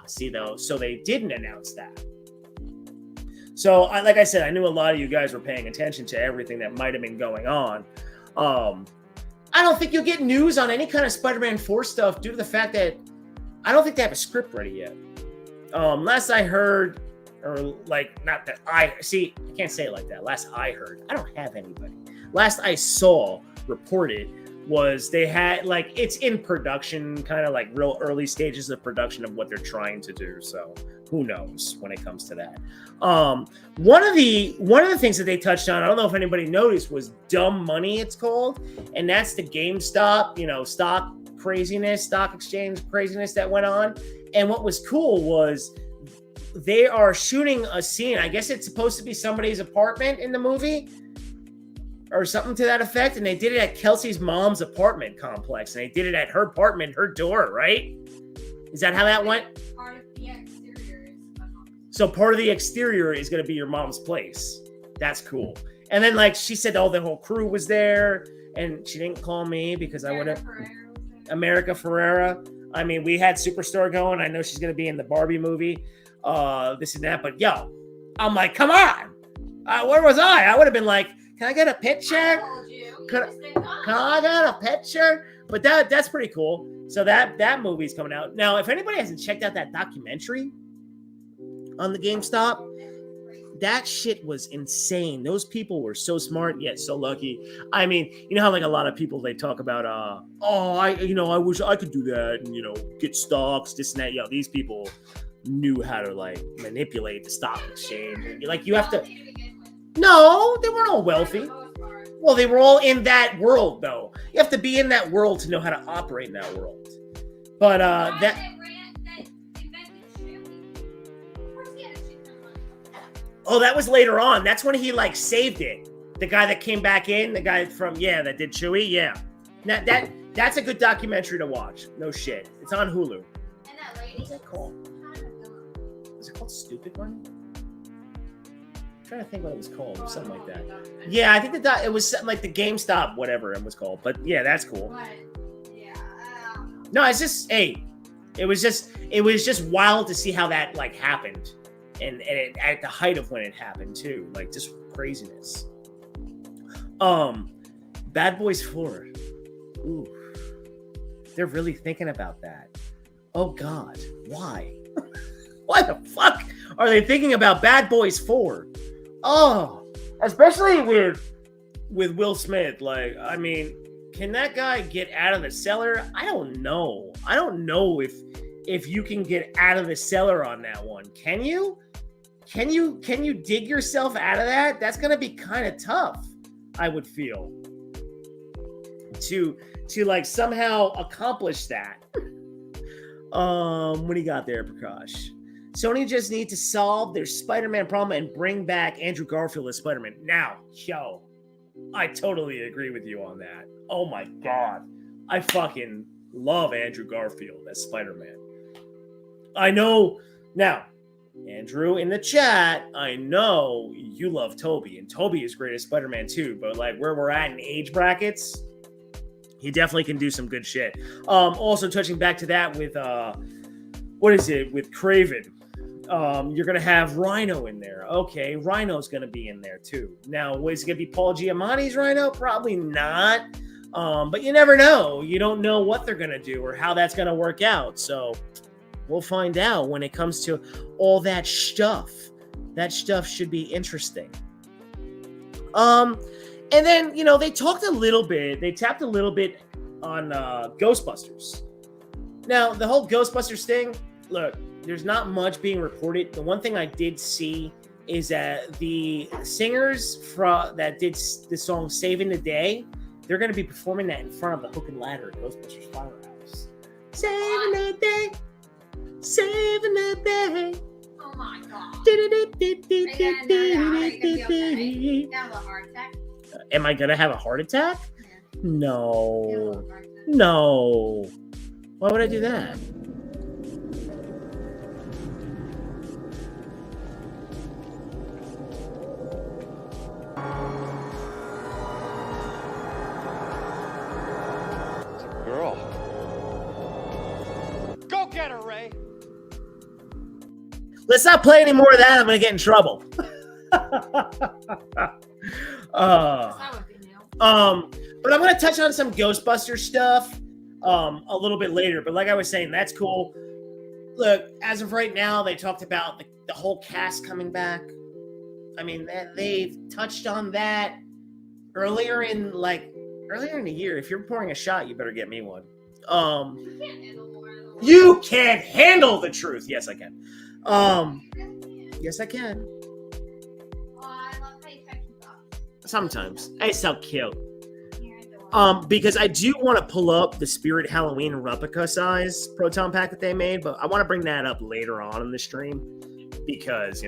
A: See though, so they didn't announce that. So, like I said, I knew a lot of you guys were paying attention to everything that might have been going on. I don't think you'll get news on any kind of Spider-Man 4 stuff due to the fact that I don't think they have a script ready yet. Last I heard. Or like, not that I can't say it like that. Last I heard, I don't have anybody. Last I saw reported was they had like it's in production, kind of like real early stages of production of what they're trying to do. So who knows when it comes to that. One of the things that they touched on, I don't know if anybody noticed, was Dumb Money. It's called, and that's the GameStop, stock craziness, stock exchange craziness that went on. And what was cool was. They are shooting a scene. I guess it's supposed to be somebody's apartment in the movie. or something to that effect, and they did it at Kelsey's mom's apartment complex, and they did it at her apartment, her door, right? Is that how that went?
D: Part of the exterior is my mom's.
A: So part of the exterior is going to be your mom's place. That's cool. And then, like, she said, the whole crew was there, and she didn't call me because I would have. America Ferrera. I mean, we had Superstore going. I know she's going to be in the Barbie movie, this and that. But, yo, I'm like, come on. Where was I? I would have been like, can I get a picture?
D: I told you.
A: Can
D: Can
A: I get a picture? But that's pretty cool. So that movie's coming out. Now, if anybody hasn't checked out that documentary on the GameStop, that shit was insane. Those people were so smart yet so lucky. I mean, you know how like a lot of people they talk about, I wish I could do that and get stocks, this and that. Yo, these people knew how to like manipulate the stock exchange. Like you have to. No, they weren't all wealthy. Well, they were all in that world though. You have to be in that world to know how to operate in that world. But Oh, that was later on. That's when he like saved it. The guy that came back in, the guy from that did Chewie, yeah. That's a good documentary to watch. No shit. It's on Hulu.
D: And that lady.
A: What's that called? Is it called Stupid Money? I'm trying to think what it was called, or something like that. Yeah, I think it was something like the GameStop, whatever it was called. But yeah, that's cool.
D: But, yeah, I don't know.
A: No, it's just it was just wild to see how that like happened. And at the height of when it happened too, like just craziness. Bad Boys 4. Ooh, they're really thinking about that. Oh God, why? Why the fuck are they thinking about Bad Boys 4? Oh, especially with Will Smith. Like, I mean, can that guy get out of the cellar? I don't know. I don't know if you can get out of the cellar on that one. Can you? Can you dig yourself out of that? That's gonna be kind of tough, I would feel. To like somehow accomplish that. What do you got there, Prakash? Sony just need to solve their Spider-Man problem and bring back Andrew Garfield as Spider-Man. Now, yo, I totally agree with you on that. Oh my God. I fucking love Andrew Garfield as Spider-Man. I know now. Andrew in the chat, I know you love Toby, and Toby is great as Spider-Man too, but like where we're at in age brackets, he definitely can do some good shit. Also touching back to that with with Craven. You're gonna have Rhino in there. Okay, Rhino's gonna be in there too. Now, is it gonna be Paul Giamatti's Rhino? Probably not. But you never know. You don't know what they're gonna do or how that's gonna work out. So we'll find out when it comes to all that stuff. That stuff should be interesting. And then, they talked a little bit. They tapped a little bit on Ghostbusters. Now, the whole Ghostbusters thing, look, there's not much being reported. The one thing I did see is that the singers that did the song Saving the Day, they're going to be performing that in front of the Hook and Ladder at Ghostbusters Firehouse. Saving the day. Saving the day.
D: Oh my God. Are you gonna have a heart attack?
A: Am I gonna have a heart attack?
D: Yeah.
A: No. No. Why would I do that?
C: Girl. Go get her, Ray.
A: Let's not play any more of that. I'm gonna get in trouble. But I'm gonna touch on some Ghostbusters stuff a little bit later. But like I was saying, that's cool. Look, as of right now, they talked about the whole cast coming back. I mean, they've touched on that earlier in the year. If you're pouring a shot, you better get me one. You can't handle the truth. Yes, I can. Yes, I can.
D: I love how you touch your thoughts.
A: Sometimes. It's so cute.
D: You're adorable.
A: Because I do want to pull up the Spirit Halloween replica size proton pack that they made, but I want to bring that up later on in the stream because,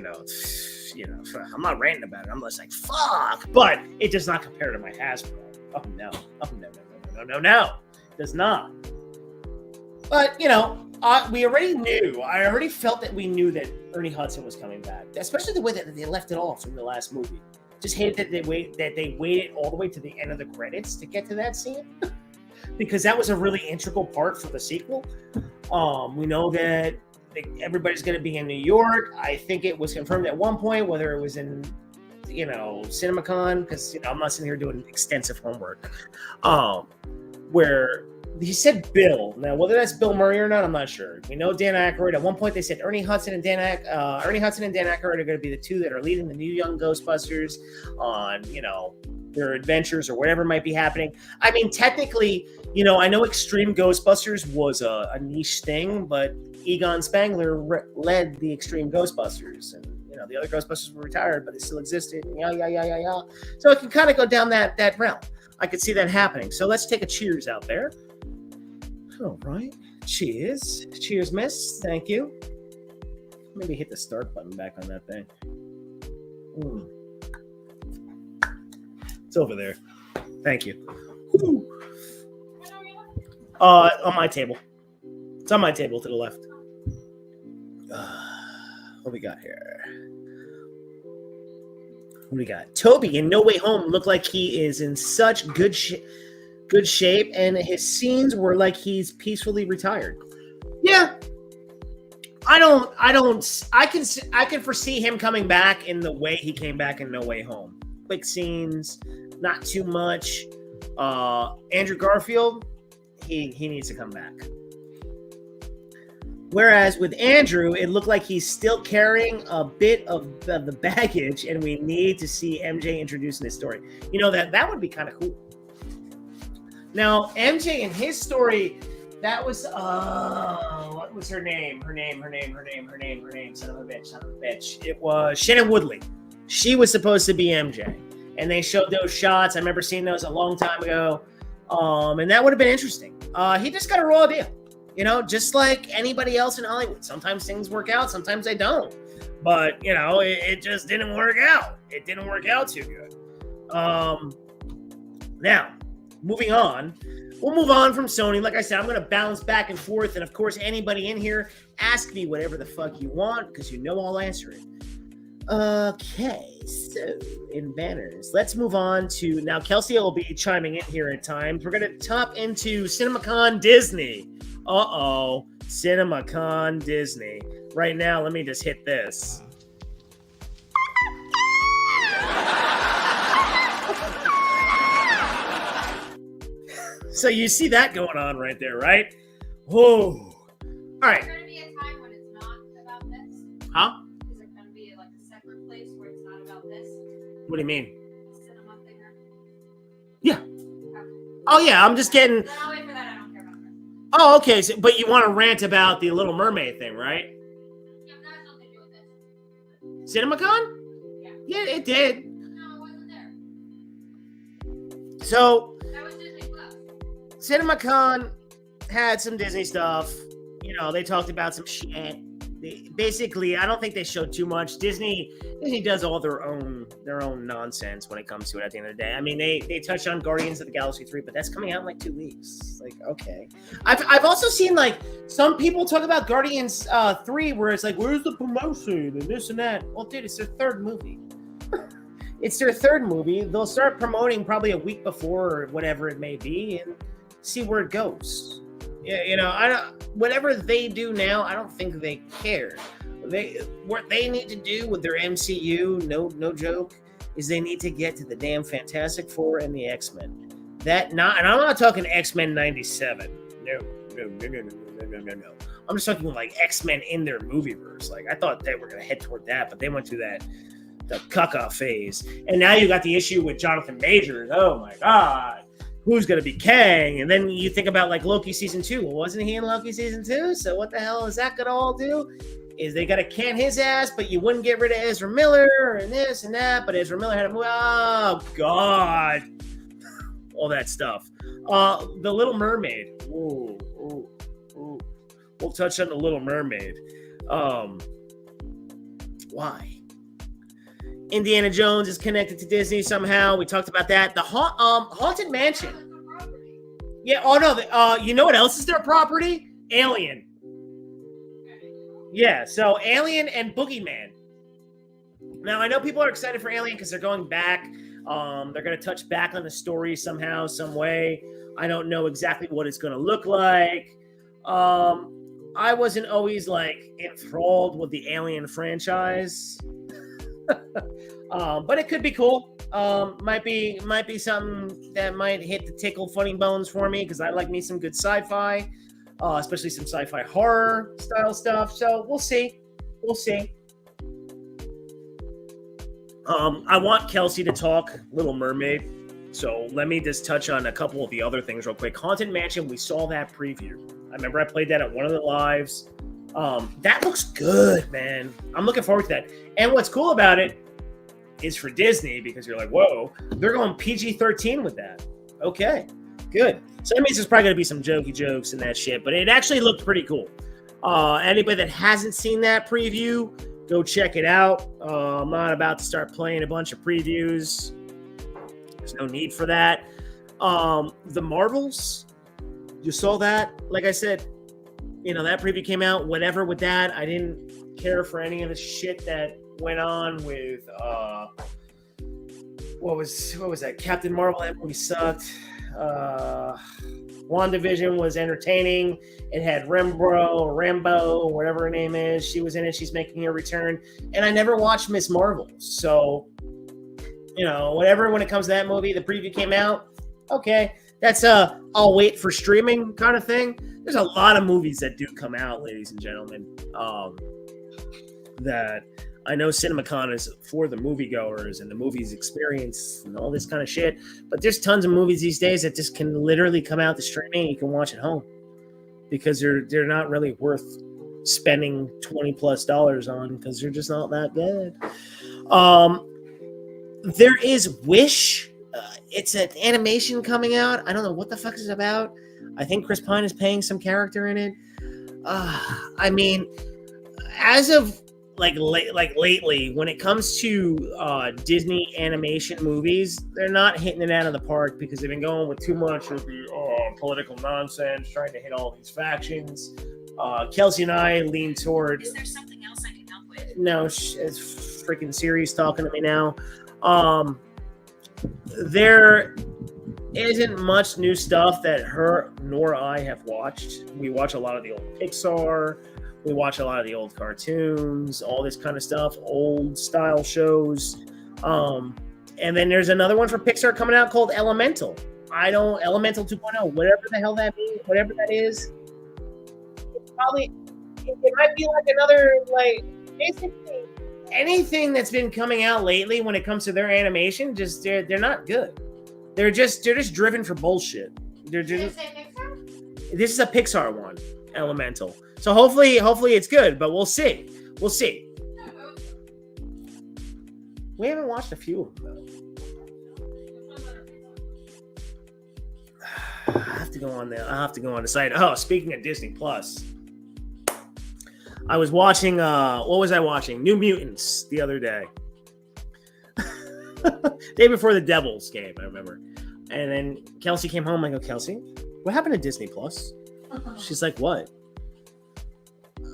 A: I'm not ranting about it. I'm just like, fuck. But it does not compare to my Hasbro. Oh, no. Oh, no. It does not. But, we already knew. I already felt that we knew that Ernie Hudson was coming back, especially the way that they left it off from the last movie. Just hated that they waited all the way to the end of the credits to get to that scene because that was a really integral part for the sequel. We know that everybody's going to be in New York. I think it was confirmed at one point, whether it was in CinemaCon, because I'm not sitting here doing extensive homework. Where he said Bill. Now, whether that's Bill Murray or not, I'm not sure. We know Dan Aykroyd. At one point, they said Ernie Hudson and Dan Aykroyd are going to be the two that are leading the new young Ghostbusters on, their adventures or whatever might be happening. I mean, technically, I know Extreme Ghostbusters was a niche thing, but Egon Spangler led the Extreme Ghostbusters, and the other Ghostbusters were retired, but they still existed. Yeah. So it can kind of go down that realm. I could see that happening. So let's take a cheers out there. All right. Cheers. Cheers, miss. Thank you. Maybe hit the start button back on that thing. It's over there. Thank you. Woo. On my table. It's on my table to the left. What we got here? What we got? Toby in No Way Home looked like he is in such good shape, and his scenes were like he's peacefully retired. Yeah, I can foresee him coming back in the way he came back in No Way Home. Quick scenes, not too much. Andrew Garfield, he needs to come back. Whereas with Andrew, it looked like he's still carrying a bit of the baggage, and we need to see MJ introducing his story. That would be kind of cool. Now, MJ in his story, that was what was her name? Son of a bitch. It was Shannon Woodley. She was supposed to be MJ, and they showed those shots. I remember seeing those a long time ago, and that would have been interesting. He just got a raw deal. Just like anybody else in Hollywood. Sometimes things work out, sometimes they don't. But, it just didn't work out. It didn't work out too good. Now, moving on. We'll move on from Sony. Like I said, I'm going to bounce back and forth. And, of course, anybody in here, ask me whatever the fuck you want because I'll answer it. Okay, so in banners, let's move on to... Now, Kelsey will be chiming in here at times. We're going to top into CinemaCon Disney. Uh-oh, CinemaCon Disney. Right now, let me just hit this. So you see that going on right there, right? Whoa. All right.
D: Is there going to be a time when it's not about this?
A: Huh?
D: Is there going to be like a separate place where it's not about this?
A: What do you mean?
D: Cinema thinger?
A: Yeah.
D: Okay.
A: Oh, yeah, I'm just getting...
D: Then I'll wait for that. I don't care about that.
A: Oh, okay. So, but you want to rant about the Little Mermaid thing, right?
D: Yeah, that has nothing to do with this.
A: CinemaCon?
D: Yeah.
A: Yeah, it did.
D: No, it wasn't there.
A: So,
D: That was Disney Plus.
A: CinemaCon had some Disney stuff. They talked about some shit. Basically, I don't think they showed too much. Disney does all their own nonsense when it comes to it at the end of the day. I mean, they touched on Guardians of the Galaxy 3, but that's coming out in like 2 weeks. Like, okay. I've also seen like some people talk about Guardians 3 where it's like, where's the promotion and this and that? Well, dude, it's their third movie. It's their third movie. They'll start promoting probably a week before or whatever it may be and see where it goes. Yeah, whatever they do now, I don't think they care. What they need to do with their MCU, no joke, is they need to get to the damn Fantastic Four and the X-Men. And I'm not talking X-Men 97. No. I'm just talking like X-Men in their movieverse. Like I thought they were gonna head toward that, but they went through the caca phase. And now you got the issue with Jonathan Majors. Oh my God. Who's going to be Kang? And then you think about like Loki season 2. Well, wasn't he in Loki season 2? So what the hell is that going to all do? Is they got to can his ass, but you wouldn't get rid of Ezra Miller and this and that. But Ezra Miller had to move. Oh, God. All that stuff. The Little Mermaid. Ooh. We'll touch on the Little Mermaid. Why? Indiana Jones is connected to Disney somehow. We talked about that. The Haunted Mansion. Yeah. Oh no. You know what else is their property? Alien. Yeah. So Alien and Boogeyman. Now I know people are excited for Alien because they're going back. They're going to touch back on the story somehow, some way. I don't know exactly what it's going to look like. I wasn't always like enthralled with the Alien franchise. But it could be cool. Might be something that might hit the tickle funny bones for me because I like me some good sci-fi, especially some sci-fi horror style stuff. So we'll see. I want Kelsey to talk Little Mermaid. So let me just touch on a couple of the other things real quick. Haunted Mansion, we saw that preview. I remember I played that at one of the lives. That looks good, man. I'm looking forward to that. And what's cool about it is for Disney, because you're like, whoa, they're going PG-13 with that. Okay, good. So that means there's probably going to be some jokey jokes and that shit, but it actually looked pretty cool. Anybody that hasn't seen that preview, go check it out. I'm not about to start playing a bunch of previews. There's no need for that. The Marvels, you saw that? Like I said, that preview came out, whatever with that. I didn't care for any of the shit that went on with what was that? Captain Marvel, that movie sucked. WandaVision was entertaining. It had Rambo, whatever her name is. She was in it. She's making her return. And I never watched Miss Marvel. So, whatever when it comes to that movie, the preview came out. Okay. That's I'll wait for streaming kind of thing. There's a lot of movies that do come out, ladies and gentlemen, that I know CinemaCon is for the moviegoers and the movies experience and all this kind of shit. But there's tons of movies these days that just can literally come out to streaming and you can watch at home because they're not really worth spending $20+ on because they're just not that good. There is Wish. It's an animation coming out. I don't know what the fuck it's about. I think Chris Pine is playing some character in it. I mean, as of lately, when it comes to Disney animation movies, they're not hitting it out of the park because they've been going with too much of the political nonsense, trying to hit all these factions. Kelsey and I lean toward.
D: Is there something else I can help with?
A: No, it's freaking Siri's talking to me now. There isn't much new stuff that her nor I have watched. We watch a lot of the old Pixar. We watch a lot of the old cartoons, all this kind of stuff, old style shows. And then there's another one for Pixar coming out called Elemental. Elemental 2.0, whatever the hell that means, whatever that is. It might be like another, basically anything that's been coming out lately when it comes to their animation, just they're not good. They're just driven for bullshit. Did you say Pixar? This is a Pixar one, Elemental. So hopefully it's good, but we'll see. We haven't watched a few of them though. I have to go on the site. Oh, speaking of Disney Plus, I was watching. What was I watching? New Mutants the other day. Day before the Devils game, I remember. And then Kelsey came home. I go, Kelsey, what happened to Disney Plus? She's like, what?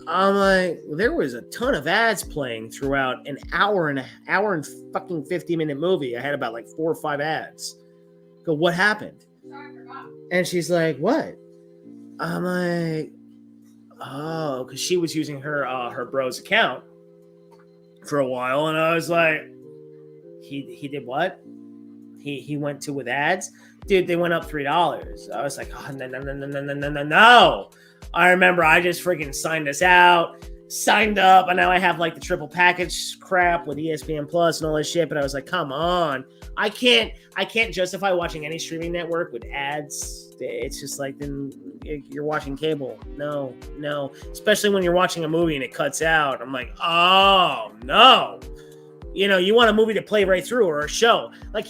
A: I'm like, there was a ton of ads playing throughout an hour and fucking 50-minute movie. I had about 4 or 5 ads. Go, what happened? And she's like, what? I'm like, oh, because she was using her bro's account for a while, and I was like, he did what? He went to with ads? Dude, they went up $3. I was like, oh, no. I remember I just freaking signed up, and now I have the triple package crap with ESPN Plus and all this shit. But I was like, come on, I can't justify watching any streaming network with ads. It's just then you're watching cable. No, especially when you're watching a movie and it cuts out. I'm like, oh no. You want a movie to play right through or a show. Can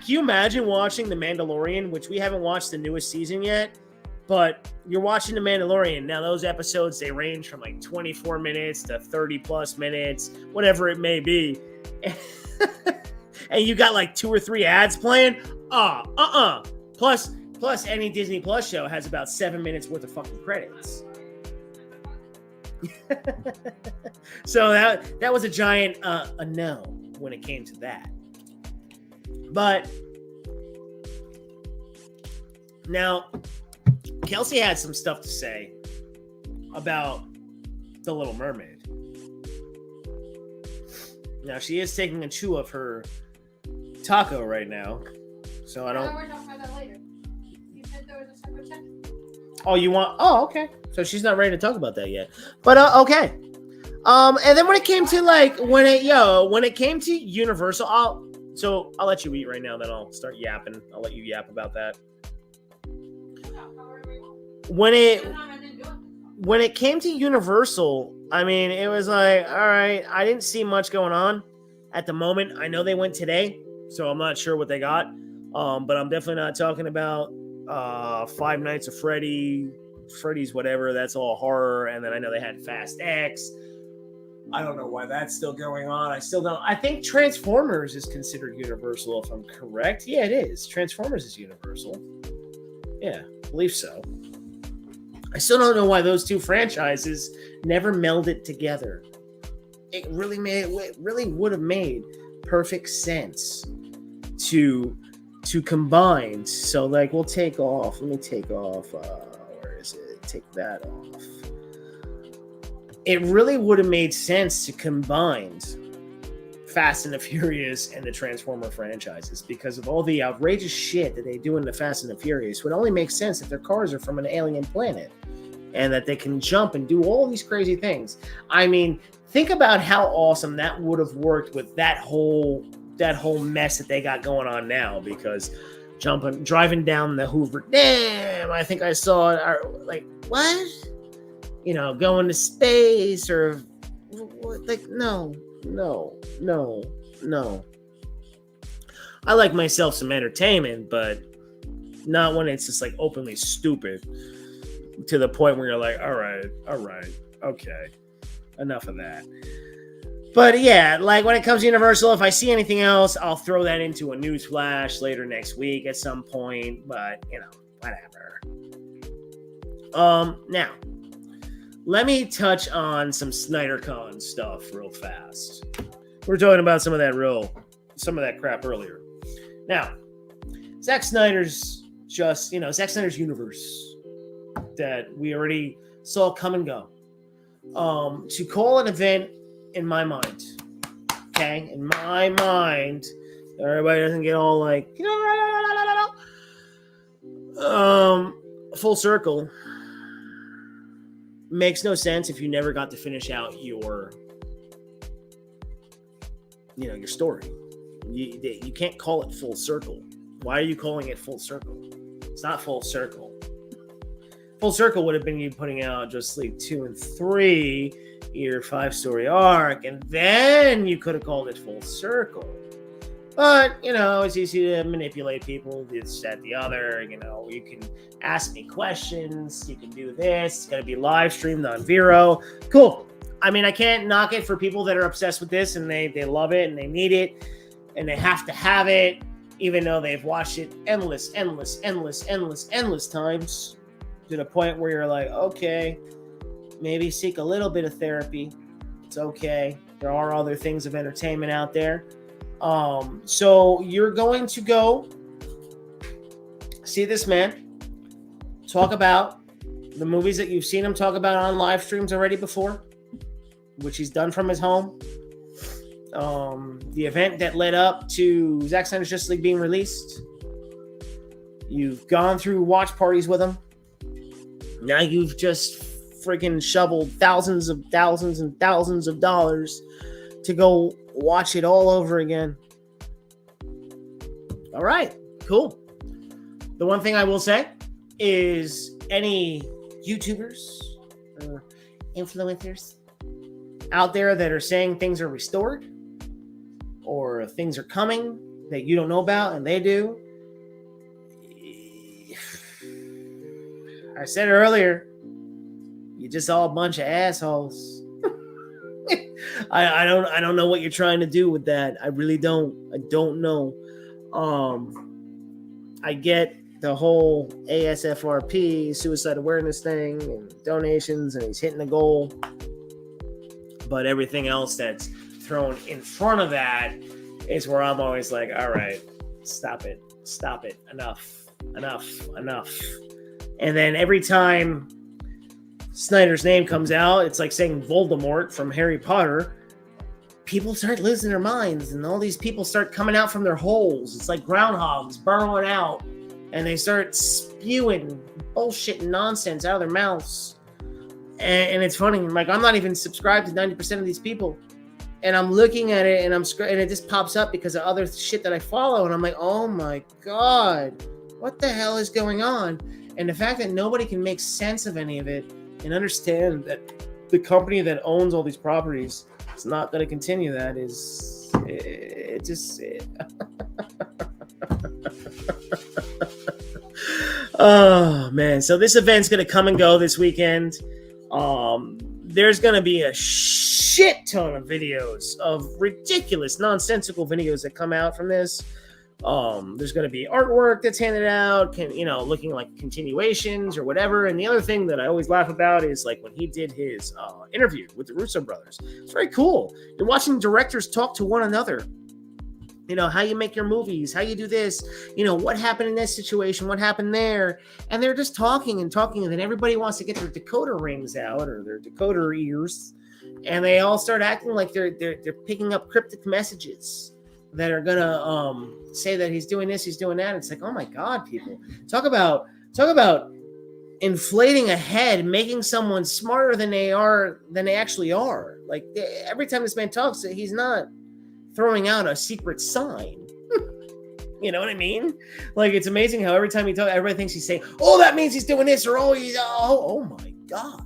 A: you imagine watching The Mandalorian, which we haven't watched the newest season yet? But you're watching The Mandalorian. Now, those episodes, they range from 24 minutes to 30 plus minutes, whatever it may be. And you got like 2 or 3 ads playing. Plus any Disney Plus show has about 7 minutes worth of fucking credits. So that was a giant a no when it came to that. But now Kelsey had some stuff to say about The Little Mermaid. Now she is taking a chew of her taco right now, so I don't.
D: We're talking about that later. You said there was a separate section.
A: Oh, you want? Oh, okay. So she's not ready to talk about that yet. But okay. And then when it came to when it came to Universal, I'll let you eat right now. Then I'll start yapping. I'll let you yap about that. When it came to Universal, I mean, it was like, all right, I didn't see much going on at the moment. I know they went today, so I'm not sure what they got. But I'm definitely not talking about Five Nights at Freddy's whatever. That's all horror. And then I know they had Fast X. I don't know why that's still going on. I think Transformers is considered Universal, if I'm correct. Yeah, it is. Transformers is Universal. Yeah, I believe so. I still don't know why those two franchises never melded together. It really would have made perfect sense to combine. So we'll take off. Let me take off. Where is it? Take that off. It really would have made sense to combine Fast and the Furious and the Transformer franchises because of all the outrageous shit that they do in the Fast and the Furious. It would only make sense if their cars are from an alien planet and that they can jump and do all these crazy things. I mean, think about how awesome that would have worked with that whole mess that they got going on now, because driving down the Hoover Dam, I think I saw it, what? Going to space or no. I like myself some entertainment, but not when it's just openly stupid to the point where you're like, all right, okay, enough of that. But yeah, when it comes to Universal, if I see anything else, I'll throw that into a news flash later next week at some point, but whatever. Now, let me touch on some SnyderCon stuff real fast. We were talking about some of that crap earlier. Now, Zack Snyder's universe that we already saw come and go. To call an event, in my mind, okay? In my mind, everybody doesn't get all full circle. Makes no sense if you never got to finish out your story. You can't call it full circle. Why are you calling it full circle? It's not full circle. Full circle would have been you putting out Justice League 2 and 3, your 5-story arc, and then you could have called it full circle. But, it's easy to manipulate people, this, that, the other. You can ask me questions. You can do this. It's going to be live streamed on Vero. Cool. I mean, I can't knock it for people that are obsessed with this and they love it and they need it and they have to have it, even though they've watched it endless times, to the point where you're like, okay, maybe seek a little bit of therapy. It's okay. There are other things of entertainment out there. So you're going to go see this man talk about the movies that you've seen him talk about on live streams already before, which he's done from his home. The event that led up to Zack Snyder's Justice League being released. You've gone through watch parties with him. Now you've just freaking shoveled thousands and thousands of dollars to go watch it all over again. All right, cool. The one thing I will say is any YouTubers or influencers out there that are saying things are restored or things are coming that you don't know about and they do, I said earlier, you're just all a bunch of assholes. I don't know what you're trying to do with that. I really don't. I don't know. I get the whole ASFRP suicide awareness thing and donations, and he's hitting the goal. But everything else that's thrown in front of that is where I'm always like, all right, stop it, enough. And then every time Snyder's name comes out, it's like saying Voldemort from Harry Potter. People start losing their minds, and all these people start coming out from their holes. It's like groundhogs burrowing out, and they start spewing bullshit and nonsense out of their mouths. And it's funny, like, I'm not even subscribed to 90% of these people, and I'm looking at it, and and it just pops up because of other shit that I follow, and I'm like, oh my god, what the hell is going on? And the fact that nobody can make sense of any of it and understand that the company that owns all these properties is not going to continue that is it just oh man. So this event's going to come and go this weekend. There's going to be a shit ton of videos of ridiculous nonsensical videos that come out from this. There's going to be artwork that's handed out, looking like continuations or whatever. And the other thing that I always laugh about is like when he did his interview with the Russo brothers. It's very cool. You're watching directors talk to one another. How you make your movies, how you do this, what happened in this situation, what happened there. And they're just talking, and then everybody wants to get their decoder rings out or their decoder ears. And they all start acting like they're picking up cryptic messages that are gonna say that he's doing this, he's doing that. It's like, oh my god, people, talk about inflating a head, making someone smarter than they actually are. Like, every time this man talks, he's not throwing out a secret sign. You know what I mean? Like, it's amazing how every time he talks, everybody thinks he's saying, oh, that means he's doing this, or oh my god,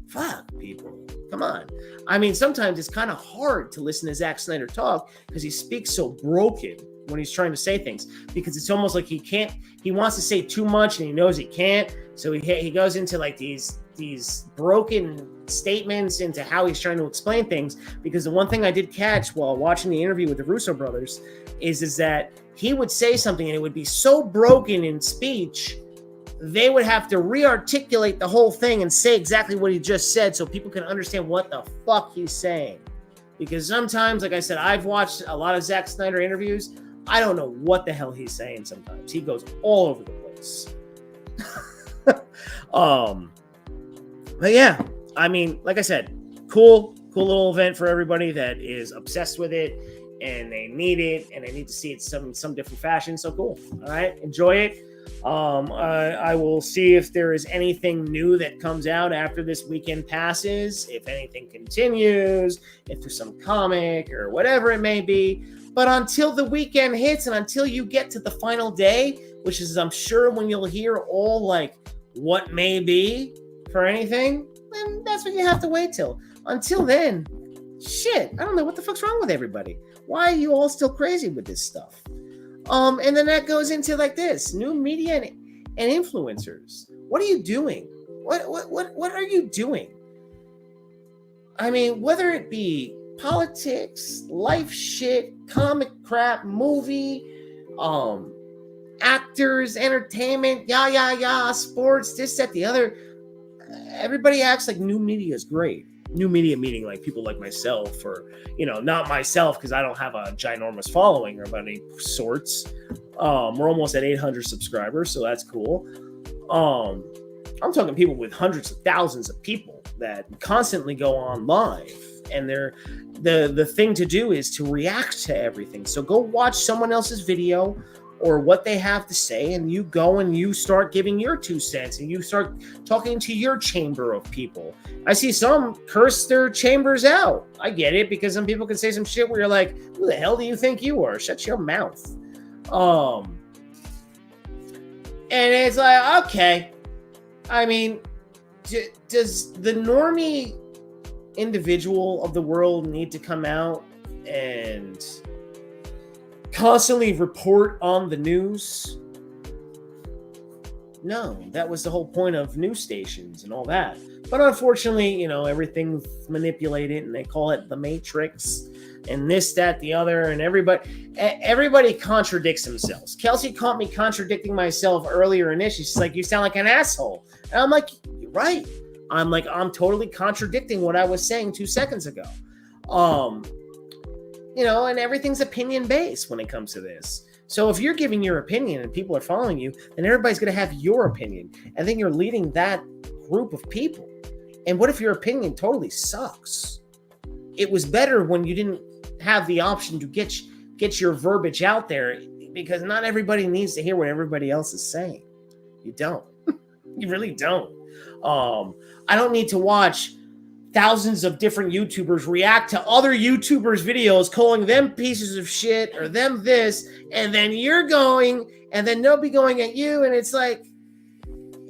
A: fuck, people, come on. I mean, sometimes it's kind of hard to listen to Zack Snyder talk because he speaks so broken when he's trying to say things, because it's almost like he wants to say too much and he knows he can't. So he goes into like these broken statements into how he's trying to explain things. Because the one thing I did catch while watching the interview with the Russo brothers is that he would say something and it would be so broken in speech, they would have to re-articulate the whole thing and say exactly what he just said so people can understand what the fuck he's saying. Because sometimes, like I said, I've watched a lot of Zack Snyder interviews. I don't know what the hell he's saying sometimes. He goes all over the place. But yeah, I mean, like I said, cool little event for everybody that is obsessed with it and they need it and they need to see it some different fashion. So cool. All right, enjoy it. I will see if there is anything new that comes out after this weekend passes, if anything continues, if there's some comic or whatever it may be. But until the weekend hits and until you get to the final day, which is, I'm sure, when you'll hear all like what may be for anything, then that's what you have to wait till. Until then, shit, I don't know what the fuck's wrong with everybody. Why are you all still crazy with this stuff? And then that goes into like this: new media and influencers. What are you doing? What are you doing? I mean, whether it be politics, life shit, comic crap, movie, actors, entertainment, sports, this, that, the other. Everybody acts like new media is great. New media meaning like people like myself, or, not myself because I don't have a ginormous following or of any sorts. We're almost at 800 subscribers, so that's cool. I'm talking people with hundreds of thousands of people that constantly go on live, and the thing to do is to react to everything. So go watch someone else's video or what they have to say, and you go and you start giving your 2 cents, and you start talking to your chamber of people. I see some curse their chambers out. I get it, because some people can say some shit where you're like, who the hell do you think you are? Shut your mouth. And it's like, okay. I mean, does the normie individual of the world need to come out and constantly report on the news? No, that was the whole point of news stations and all that. But unfortunately, everything's manipulated, and they call it the Matrix, and this, that, the other, and everybody contradicts themselves. Kelsey caught me contradicting myself earlier in this. She's like, "You sound like an asshole," and I'm like, "You're right." I'm like, I'm totally contradicting what I was saying 2 seconds ago. And everything's opinion based when it comes to this. So if you're giving your opinion and people are following you, then everybody's going to have your opinion, and then you're leading that group of people. And what if your opinion totally sucks? It was better when you didn't have the option to get your verbiage out there, because not everybody needs to hear what everybody else is saying. You don't. You really don't. I don't need to watch thousands of different YouTubers react to other YouTubers' videos, calling them pieces of shit or them this, and then you're going, and then they'll be going at you, and it's like,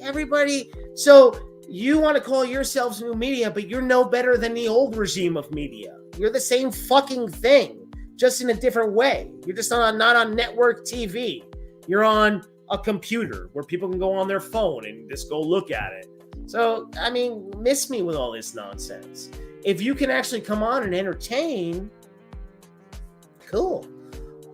A: everybody. So you want to call yourselves new media, but you're no better than the old regime of media. You're the same fucking thing, just in a different way. You're just not on network TV. You're on a computer where people can go on their phone and just go look at it. So, miss me with all this nonsense. If you can actually come on and entertain, cool.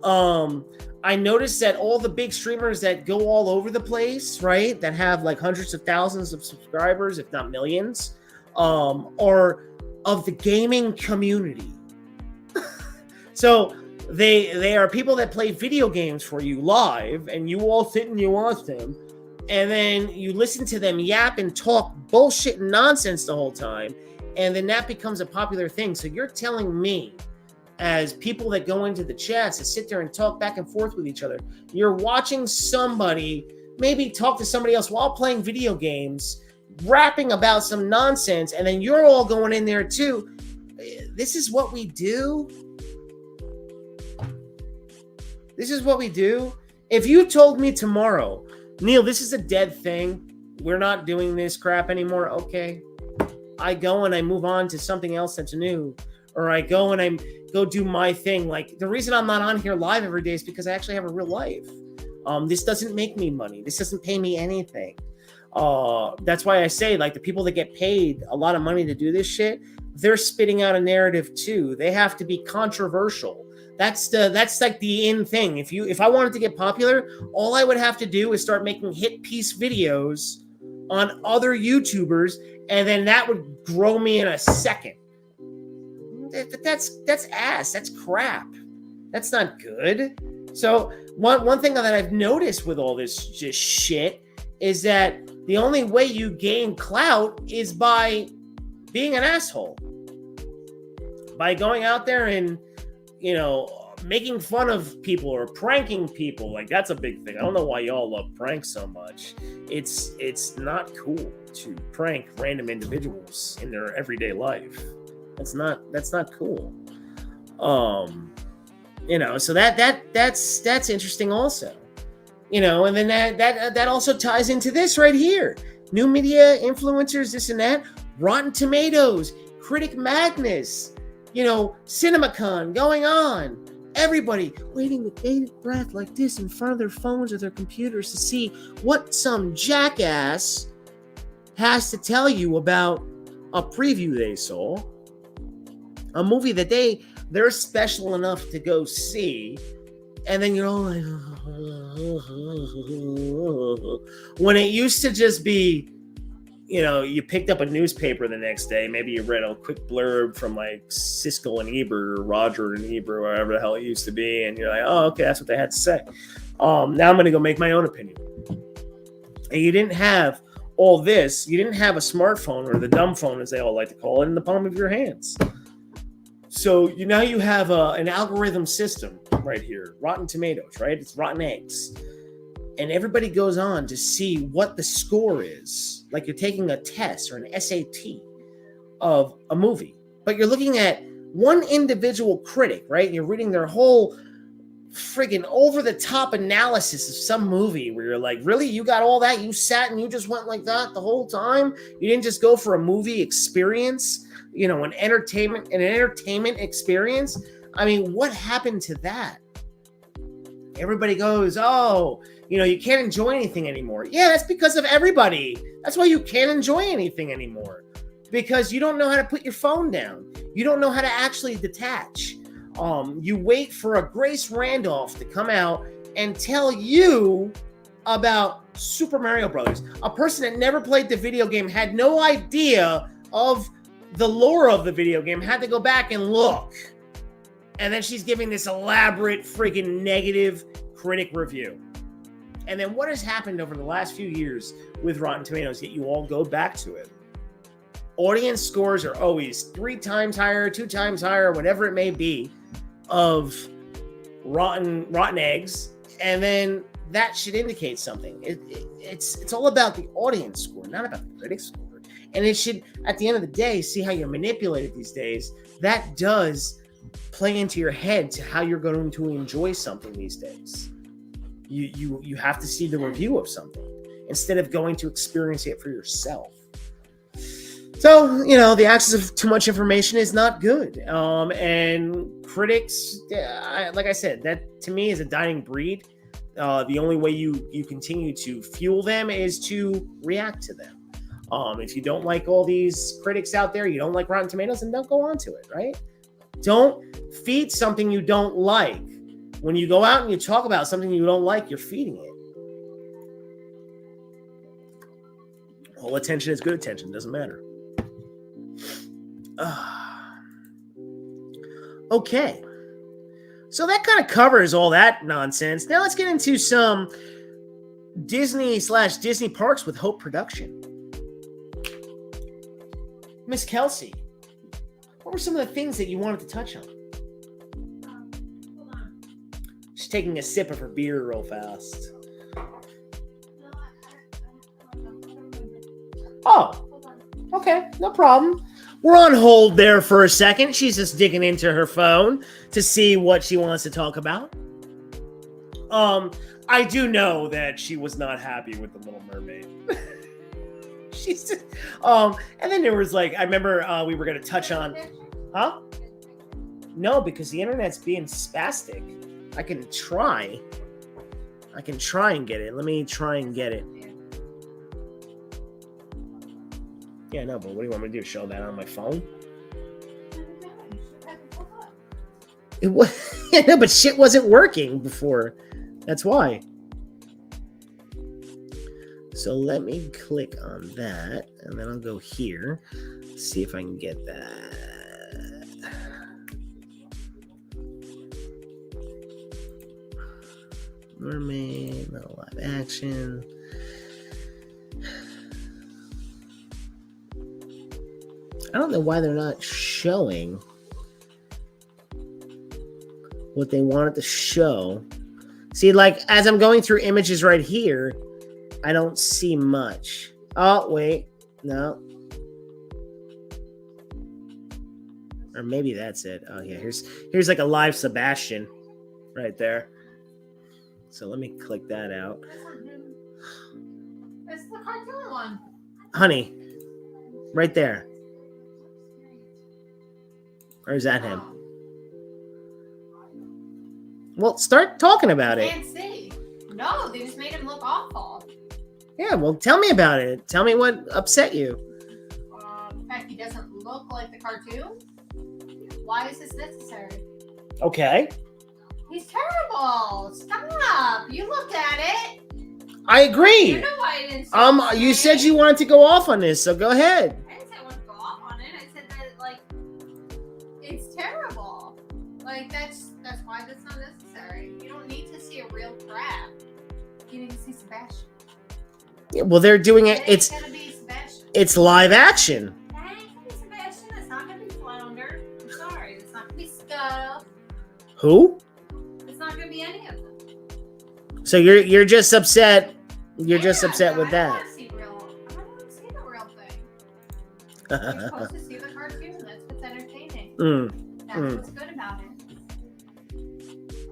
A: I noticed that all the big streamers that go all over the place, right, that have like hundreds of thousands of subscribers, if not millions, are of the gaming community. So they are people that play video games for you live, and you all sit and you watch them, and then you listen to them yap and talk bullshit and nonsense the whole time, and then that becomes a popular thing. So you're telling me, as people that go into the chats and sit there and talk back and forth with each other, you're watching somebody maybe talk to somebody else while playing video games, rapping about some nonsense, and then you're all going in there too. This is what we do? This is what we do? If you told me tomorrow, Neil, this is a dead thing, we're not doing this crap anymore, okay. I go and I move on to something else that's new, or I go and I go do my thing. Like, the reason I'm not on here live every day is because I actually have a real life. This doesn't make me money. This doesn't pay me anything. That's why I say, like, the people that get paid a lot of money to do this shit, they're spitting out a narrative too. They have to be controversial. That's like the in thing. If I wanted to get popular, all I would have to do is start making hit piece videos on other YouTubers, and then that would grow me in a second. That's ass. That's crap. That's not good. So one thing that I've noticed with all this just shit is that the only way you gain clout is by being an asshole. By going out there and, making fun of people or pranking people. Like, that's a big thing. I don't know why y'all love pranks so much. It's not cool to prank random individuals in their everyday life. That's not cool. So that's interesting also. And then that also ties into this right here. New media influencers, this and that, Rotten Tomatoes, Critic Madness, CinemaCon going on. Everybody waiting with bated breath like this in front of their phones or their computers to see what some jackass has to tell you about a preview they saw. A movie that they're special enough to go see, and then you're all like, when it used to just be, you picked up a newspaper the next day, maybe you read a quick blurb from like Siskel and Ebert or Roger and Ebert, or whatever the hell it used to be, and you're like, oh, okay, that's what they had to say. Now I'm going to go make my own opinion. And you didn't have all this. You didn't have a smartphone, or the dumb phone, as they all like to call it, in the palm of your hands. So now you have an algorithm system right here, Rotten Tomatoes, right? It's Rotten Eggs. And everybody goes on to see what the score is, like you're taking a test or an SAT of a movie. But you're looking at one individual critic, right? You're reading their whole friggin' over-the-top analysis of some movie where you're like, really? You got all that? You sat and you just went like that the whole time? You didn't just go for a movie experience? An entertainment experience? I mean, what happened to that? Everybody goes, oh, you can't enjoy anything anymore. Yeah, that's because of everybody. That's why you can't enjoy anything anymore. because you don't know how to put your phone down. You don't know how to actually detach. You wait for a Grace Randolph to come out and tell you about Super Mario Brothers. A person that never played the video game, had no idea of the lore of the video game, had to go back and look. And then she's giving this elaborate freaking negative critic review. And then what has happened over the last few years with Rotten Tomatoes, yet you all go back to it? Audience scores are always 3 times higher, 2 times higher, whatever it may be, of rotten eggs. And then that should indicate something. It's all about the audience score, not about the critic score. And it should, at the end of the day, see how you're manipulated these days. That does play into your head to how you're going to enjoy something these days. You have to see the review of something instead of going to experience it for yourself. So, the access of too much information is not good. And critics, like I said, that to me is a dying breed. The only way you continue to fuel them is to react to them. If you don't like all these critics out there, you don't like Rotten Tomatoes, then don't go on to it, right? Don't feed something you don't like. When you go out and you talk about something you don't like, you're feeding it. All attention is good attention. Doesn't matter. Okay. So that kind of covers all that nonsense. Now let's get into some Disney/Disney Parks with Hope production. Miss Kelsey, what were some of the things that you wanted to touch on?
D: Hold on.
A: She's taking a sip of her beer real fast.
D: No, I don't remember.
A: Oh,
D: Hold on.
A: okay, no problem. We're on hold there for a second. She's just digging into her phone to see what she wants to talk about. I do know that she was not happy with The Little Mermaid. She's just, and then there was I remember we were going to touch on, huh? No, because the internet's being spastic. I can try and get it. Let me try and get it. Yeah, no, but what do you want me to do? Show that on my phone? It was, no, but shit wasn't working before. That's why. So let me click on that, and then I'll go here, see if I can get that. Mermaid, no live action. I don't know why they're not showing what they wanted to show. See, as I'm going through images right here, I don't see much. Oh, wait. No. Or maybe that's it. Oh, yeah. Here's a live Sebastian right there. So let me click that out.
D: It's the cartoon one.
A: Honey, right there. Or is that him? Well, start talking about it.
D: Can't see. No, they just made him look awful.
A: Yeah, well, tell me about it. Tell me what upset you.
D: The fact he doesn't look like the cartoon. Why is this necessary?
A: Okay.
D: He's terrible. Stop. You looked at it.
A: I agree.
D: You know why I didn't say
A: You said you wanted to go off on this, so go ahead.
D: I didn't say I wanted to go off on it. I said that it's terrible. That's why that's not necessary. You don't need to see a real crab. You need to see Sebastian.
A: Yeah, well, they're doing it.
D: It's gonna be Sebastian.
A: It's live action.
D: That ain't gonna be Sebastian. It's not gonna be Flounder. I'm sorry. It's not gonna be Scuff.
A: Who?
D: It's not gonna be any of them.
A: So you're just upset. You're just upset with
D: I
A: that.
D: don't want to see the real thing. You're supposed to see the cartoon. That's what's entertaining. That's what's good about it.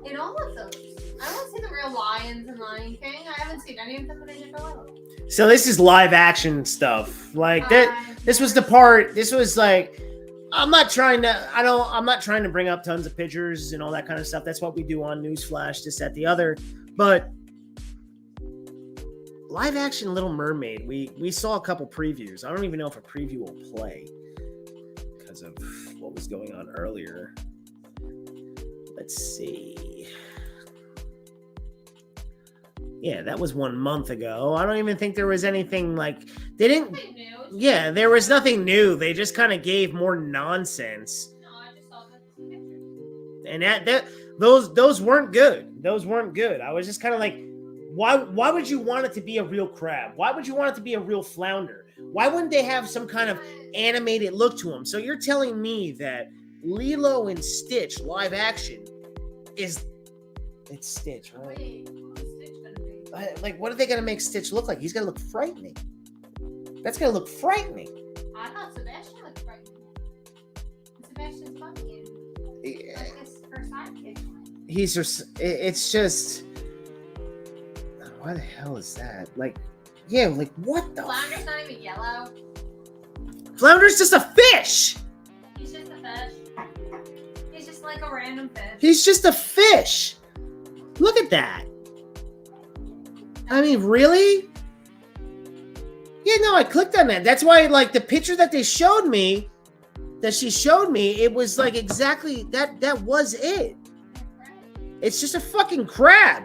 D: In all of those. I don't see the real lions in Lion King. I haven't seen any of them, but I didn't know.
A: So this is live action stuff. This was the part. This was I'm not trying to bring up tons of pictures and all that kind of stuff. That's what we do on Newsflash, this, that, the other. But live action Little Mermaid. We saw a couple previews. I don't even know if a preview will play because of what was going on earlier. Let's see. Yeah, that was 1 month ago. I don't even think there was anything like they didn't. Yeah, there was nothing new. They just kind of gave more nonsense.
D: No, I just saw the pictures.
A: And those weren't good. Those weren't good. I was just kind of like, why would you want it to be a real crab? Why would you want it to be a real flounder? Why wouldn't they have some kind of animated look to them? So you're telling me that Lilo and Stitch live action it's Stitch, right?
D: Wait, who's Stitch gonna be?
A: Like, what are they gonna make Stitch look like? He's gonna look frightening. That's gonna look frightening.
D: I thought Sebastian looked frightening. Sebastian's funny.
A: Yeah.
D: Like her sidekick.
A: He's just. It's just. Why the hell is that? Like, yeah, like what the?
D: Flounder's not even yellow.
A: Flounder's just a fish.
D: He's just a fish. He's just like a random fish.
A: He's just a fish. Look at that. I mean, really? Yeah, no, I clicked on that. That's why, like, the picture that she showed me, it was like exactly that was it. It's just a fucking crab.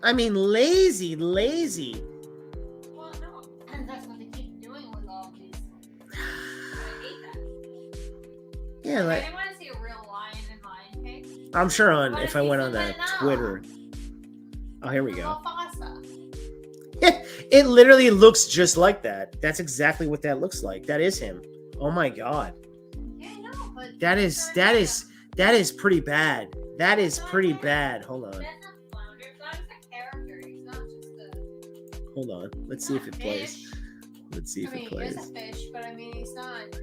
A: I mean, lazy.
D: Well, no, and that's what they keep doing with all of these. I hate that.
A: Yeah, like,
D: I want to see a real lion in Lion King.
A: I'm sure
D: What
A: if
D: if
A: I
D: he's
A: went on
D: in
A: that
D: it now?
A: Twitter. Oh, here we go.
D: Mufasa.
A: It literally looks just like that. That's exactly what that looks like. That is him. Oh my god.
D: Yeah, I know, but
A: That is pretty bad. That is pretty bad. Hold on.
D: That's not Flounder. Flounder's a character. He's not just a.
A: Hold on. Let's see if it plays. Let's see if
D: I mean,
A: it
D: he
A: plays.
D: is a fish, but I mean, he's not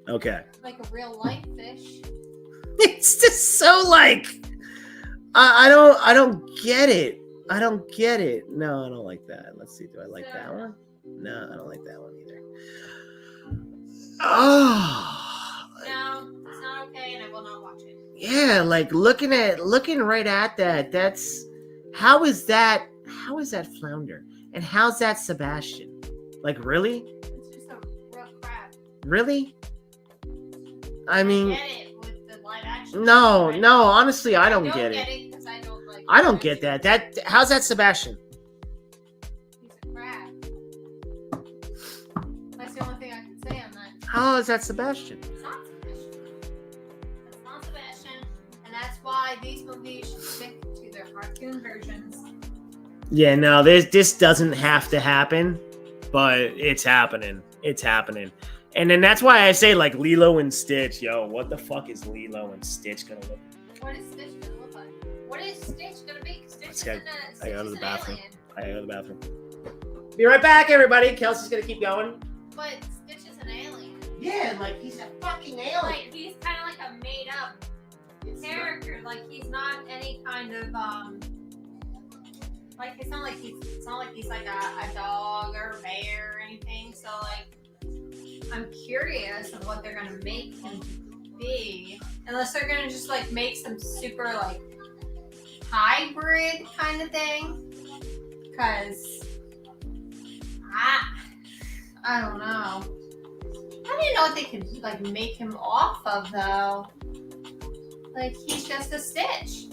A: Okay.
D: like a real life fish.
A: It's just so like I don't get it. I don't get it. No, I don't like that. Let's see. Do I like that one? No, I don't like that one either. Oh.
D: No, it's not okay, and I will not watch it.
A: Yeah, like looking right at that. That's how is that Flounder? And how's that Sebastian? Like really?
D: It's just a real crap.
A: Really? I mean,
D: Get it with the live action.
A: no,
D: Right?
A: honestly, I don't get it.
D: Because I don't like.
A: I don't get that. How's that Sebastian?
D: He's a crab. That's the only thing I can say on that.
A: How is that Sebastian?
D: It's not Sebastian. It's not Sebastian, and that's why these movies should stick to their cartoon versions.
A: Yeah, no, this doesn't have to happen, but it's happening. It's happening. And then that's why I say, like, Lilo and Stitch. Yo, what the fuck is Lilo and Stitch gonna look like?
D: What is Stitch gonna look like? What is Stitch gonna be? Stitch
A: I gotta go to the
D: is an
A: bathroom.
D: alien.
A: I gotta go to the bathroom. Be right back, everybody. Kelsey's gonna keep going.
D: But Stitch is an alien.
A: Yeah, like, he's a fucking
D: Like, he's kind of like a made-up character. Like, he's not any kind of like it's not like he's like a dog or a bear or anything. So like, I'm curious of what they're gonna make him be, unless they're gonna just like make some super like hybrid kind of thing. Cause I don't know. I don't even know what they could like make him off of though. Like he's just a Stitch.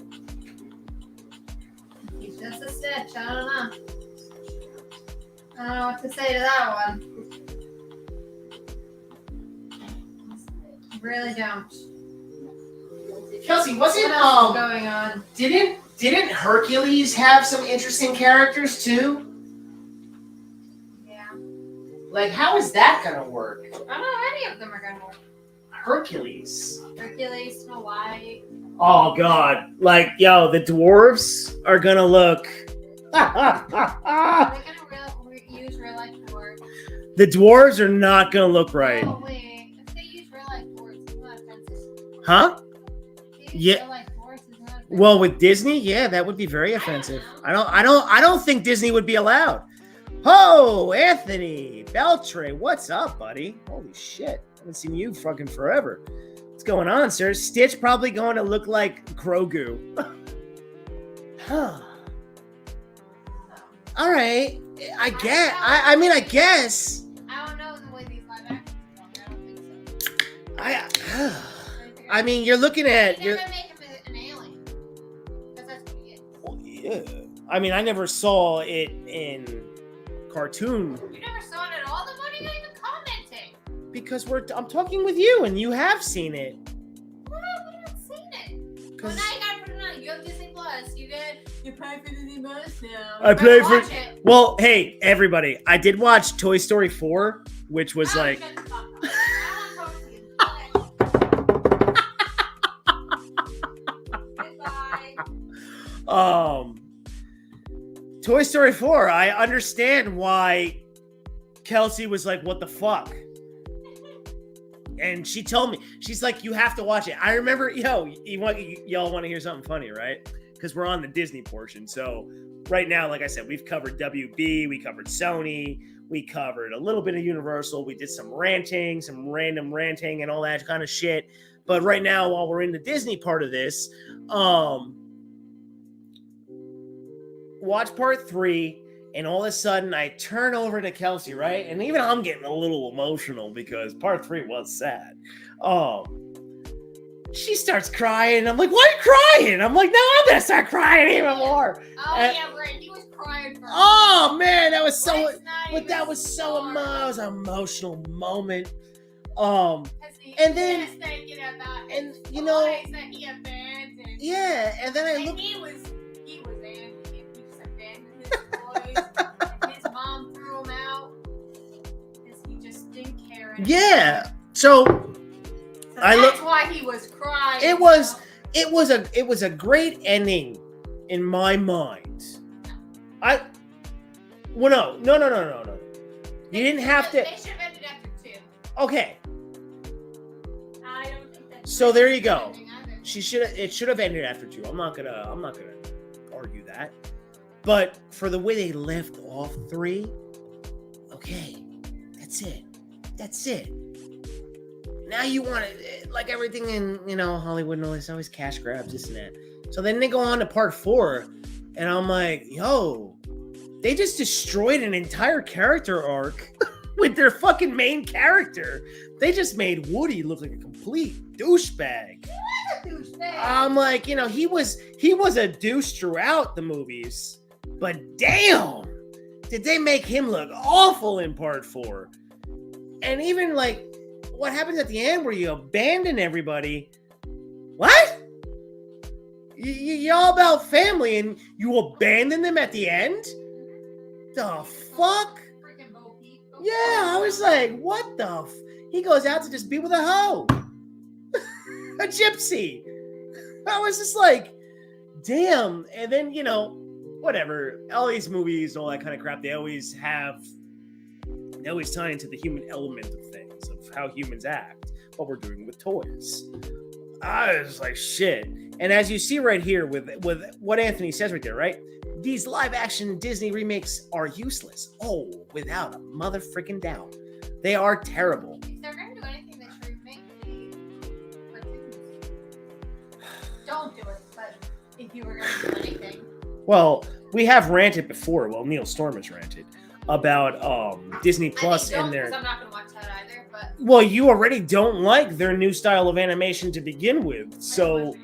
D: He's just a Stitch. I don't know. I don't know what to say to that one. I really don't.
A: Kelsey,
D: What
A: wasn't
D: else is going on?
A: didn't Hercules have some interesting characters too?
D: Yeah.
A: Like, how is that gonna work?
D: I don't know any of them are gonna work.
A: Hercules.
D: Hercules, Snow White.
A: Oh god. Like, yo, the dwarves are gonna look.
D: Are they gonna use real life dwarves?
A: The dwarves are not gonna look right.
D: Oh wait, if they use real life dwarves, it's not offensive.
A: Huh?
D: If they use
A: Yeah.
D: real life dwarves, it's not offensive.
A: Well, with Disney, yeah, that would be very offensive. I don't think Disney would be allowed. Oh, Anthony Beltre, what's up, buddy? Holy shit. I haven't seen you fucking forever. What's going on, sir? Stitch probably going to look like Grogu. Huh. All right, I get. I mean, I guess.
D: I don't know the way these live action films. I don't think so.
A: I mean, you're looking at.
D: They're gonna make him an alien. Because that's what he is.
A: Well, yeah. I mean, I never saw it in cartoon
D: You never saw it at all? Then what are you even commenting?
A: because I'm talking with you and you have seen it.
D: We haven't seen it. Well,
A: 'Cause
D: now you gotta put it on. You have Disney Plus. You pay for Disney Plus now.
A: I play for.
D: Watch it.
A: Well, hey, everybody, I did watch Toy Story 4, which was
D: Oh,
A: like.
D: shut the fuck up. I don't want to talk to you. Goodbye.
A: Toy Story 4, I understand why Kelsey was like, what the fuck? And she told me, she's like, you have to watch it. I remember, y'all want to hear something funny, right? Because we're on the Disney portion. So right now, like I said, we've covered WB, we covered Sony, we covered a little bit of Universal, we did some ranting, some random ranting and all that kind of shit. But right now, while we're in the Disney part of this, watch part 3, and all of a sudden I turn over to Kelsey, right? And even I'm getting a little emotional because part 3 was sad. She starts crying, and I'm like, why are you crying? I'm like, no, I'm gonna start crying even more.
D: Oh, yeah, right. He was crying for
A: Oh man, that was so.
D: Let's not
A: But
D: even
A: that was so
D: start.
A: that was an emotional moment.
D: Because he
A: And then-
D: was thinking about
A: and,
D: his
A: you know-
D: toys that he abandoned.
A: Yeah, and then I
D: And
A: look.
D: he was angry. He just abandoned his toys. And his mom threw him out because he just didn't care anymore.
A: Yeah, so
D: So
A: I
D: that's
A: look-
D: why he was crying.
A: it was a great ending in my mind. No. You didn't have to.
D: They should have ended after 2.
A: Okay,
D: I don't think that.
A: So there you go.
D: ending either.
A: it should have ended after 2. I'm not gonna argue that. But for the way they left off 3, okay, that's it. Now you want it, like everything in, Hollywood and all this, always cash grabs, this and that. So then they go on to part 4, and I'm like, yo, they just destroyed an entire character arc with their fucking main character. They just made Woody look like a complete douchebag. I'm like, he was a douche throughout the movies, but damn, did they make him look awful in part 4. And even like what happens at the end where you abandon everybody. What? You're all about family and you abandon them at the end? The fuck?
D: Freaking Bo Peep.
A: Yeah, I was like, what the he goes out to just be with a hoe. A gypsy. I was just like, damn. And then, whatever. All these movies, all that kind of crap, they always tie into the human element of things, of how humans act, what we're doing with toys. I was like, shit. And as you see right here with what Anthony says right there, right? These live action Disney remakes are useless. Oh, without a motherfucking doubt. They are terrible.
D: If they're gonna do anything, they should remake the cartoons. Don't do it, but if you were gonna do anything.
A: Well, we have ranted before. Well, Neil Storm has ranted about Disney Plus and their.
D: I'm not gonna watch that either. But
A: Well, you already don't like their new style of animation to begin with. So,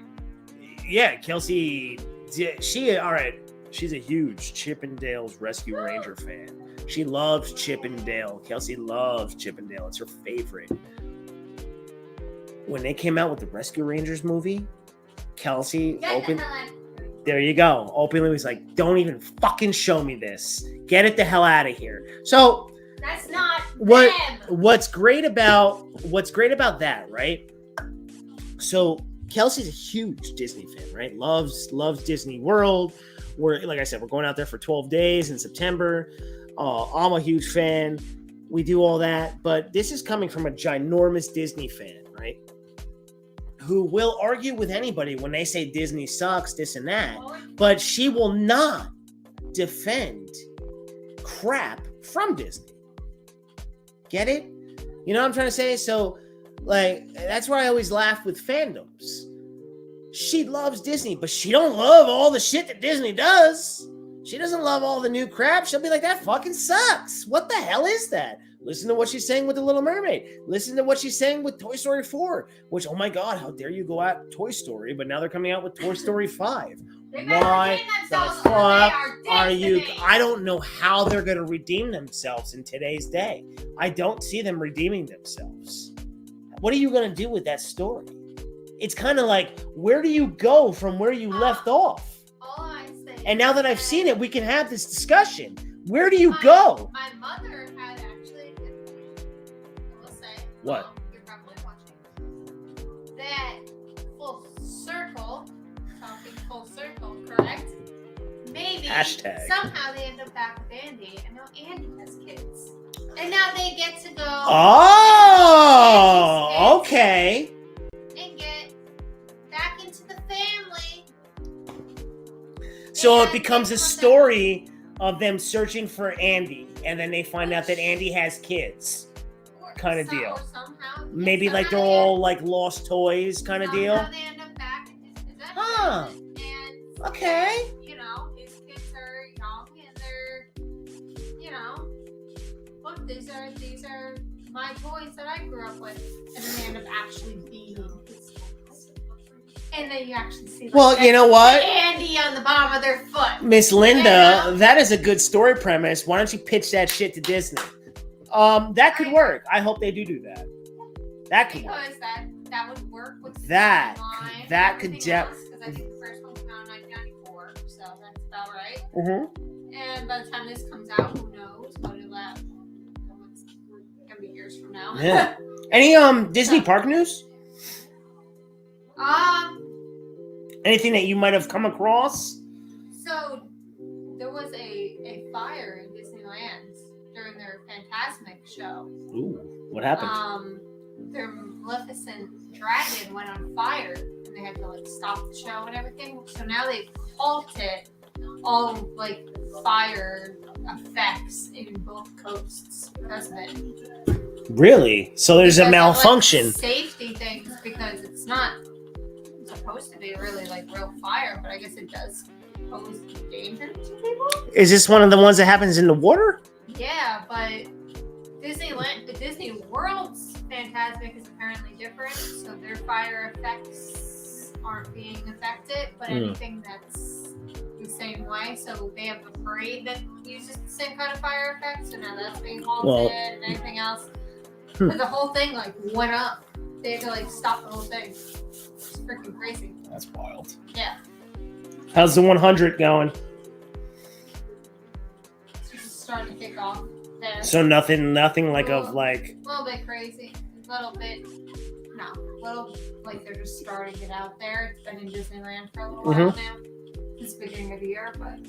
A: yeah, Kelsey, all right. She's a huge Chip 'n Dale's Rescue Ranger fan. She loves Chip 'n Dale. Kelsey loves Chip 'n Dale. It's her favorite. When they came out with the Rescue Rangers movie, Kelsey opened. There you go. Openly was like, don't even fucking show me this. Get it the hell out of here. So
D: that's not
A: what
D: them.
A: what's great about that, right? So Kelsey's a huge Disney fan, right? Loves Disney World. Like I said, we're going out there for 12 days in September. I'm a huge fan. We do all that, but this is coming from a ginormous Disney fan, right? Who will argue with anybody when they say Disney sucks, this and that, but she will not defend crap from Disney. Get it? You know what I'm trying to say? So, like, that's why I always laugh with fandoms. She loves Disney, but she don't love all the shit that Disney does. She doesn't love all the new crap. She'll be like, that fucking sucks. What the hell is that? Listen to what she's saying with The Little Mermaid. Listen to what she's saying with Toy Story 4, which, oh my God, how dare you go at Toy Story, but now they're coming out with Toy Story 5. Why the fuck are you? I don't know how they're going to redeem themselves in today's day. I don't see them redeeming themselves. What are you going to do with that story? It's kind of like, where do you go from where you left off? And now that I've seen it, we can have this discussion. Where do you go?
D: My mother had actually, I will say,
A: what?
D: You're probably watching. That full circle, talking full circle, correct? Maybe
A: Hashtag.
D: Somehow they end up back with Andy, and now Andy has kids. And now they get to go.
A: Oh, okay.
D: And get back into the family.
A: So it becomes a story of them searching for Andy, and then they find out that Andy has kids, kind of deal. Maybe like they're all like lost toys, kind of deal.
D: They end up back in his possession.
A: Huh.
D: And
A: Okay.
D: you know, his kids are young, and they're, you know, look, these are my toys that I grew up with, and then they end up actually being his toys. And then you actually see, like,
A: Well, you know what?
D: Andy on the bottom of their foot.
A: Miss Linda,
D: Yeah.
A: that is a good story premise. Why don't you pitch that shit to Disney? That could work. I hope they do that. That could work.
D: Because that would work with the
A: That could
D: because I think the first one came out in 1994, so that's about right.
A: Mm-hmm.
D: And by the time this comes out, who knows? What it'll have. It's gonna be years from now.
A: Yeah. Any Disney park news? Anything that you might have come across?
D: So there was a fire in Disneyland during their Fantasmic show.
A: Ooh, what happened?
D: Their Maleficent dragon went on fire, and they had to like stop the show and everything. So now they've halted all like fire effects in both coasts because of it.
A: Really? So there's a malfunction.
D: Like, safety things, because it's not supposed to be really like real fire, but I guess it does pose danger to people.
A: Is this one of the ones that happens in the water?
D: Yeah, but Disney World's Fantasmic is apparently different, so their fire effects aren't being affected, but anything that's the same way. So they have a parade that uses the same kind of fire effects, so now that's being halted, and anything else. But the whole thing like went up. They had to like stop the whole thing. It's freaking crazy.
A: That's wild.
D: Yeah.
A: How's the 100 going?
D: It's just starting to kick off there.
A: So nothing like of like.
D: A little bit crazy. A little bit. No. A little like they're just starting it out there. It's been in Disneyland for a little while now. It's the beginning of the year, but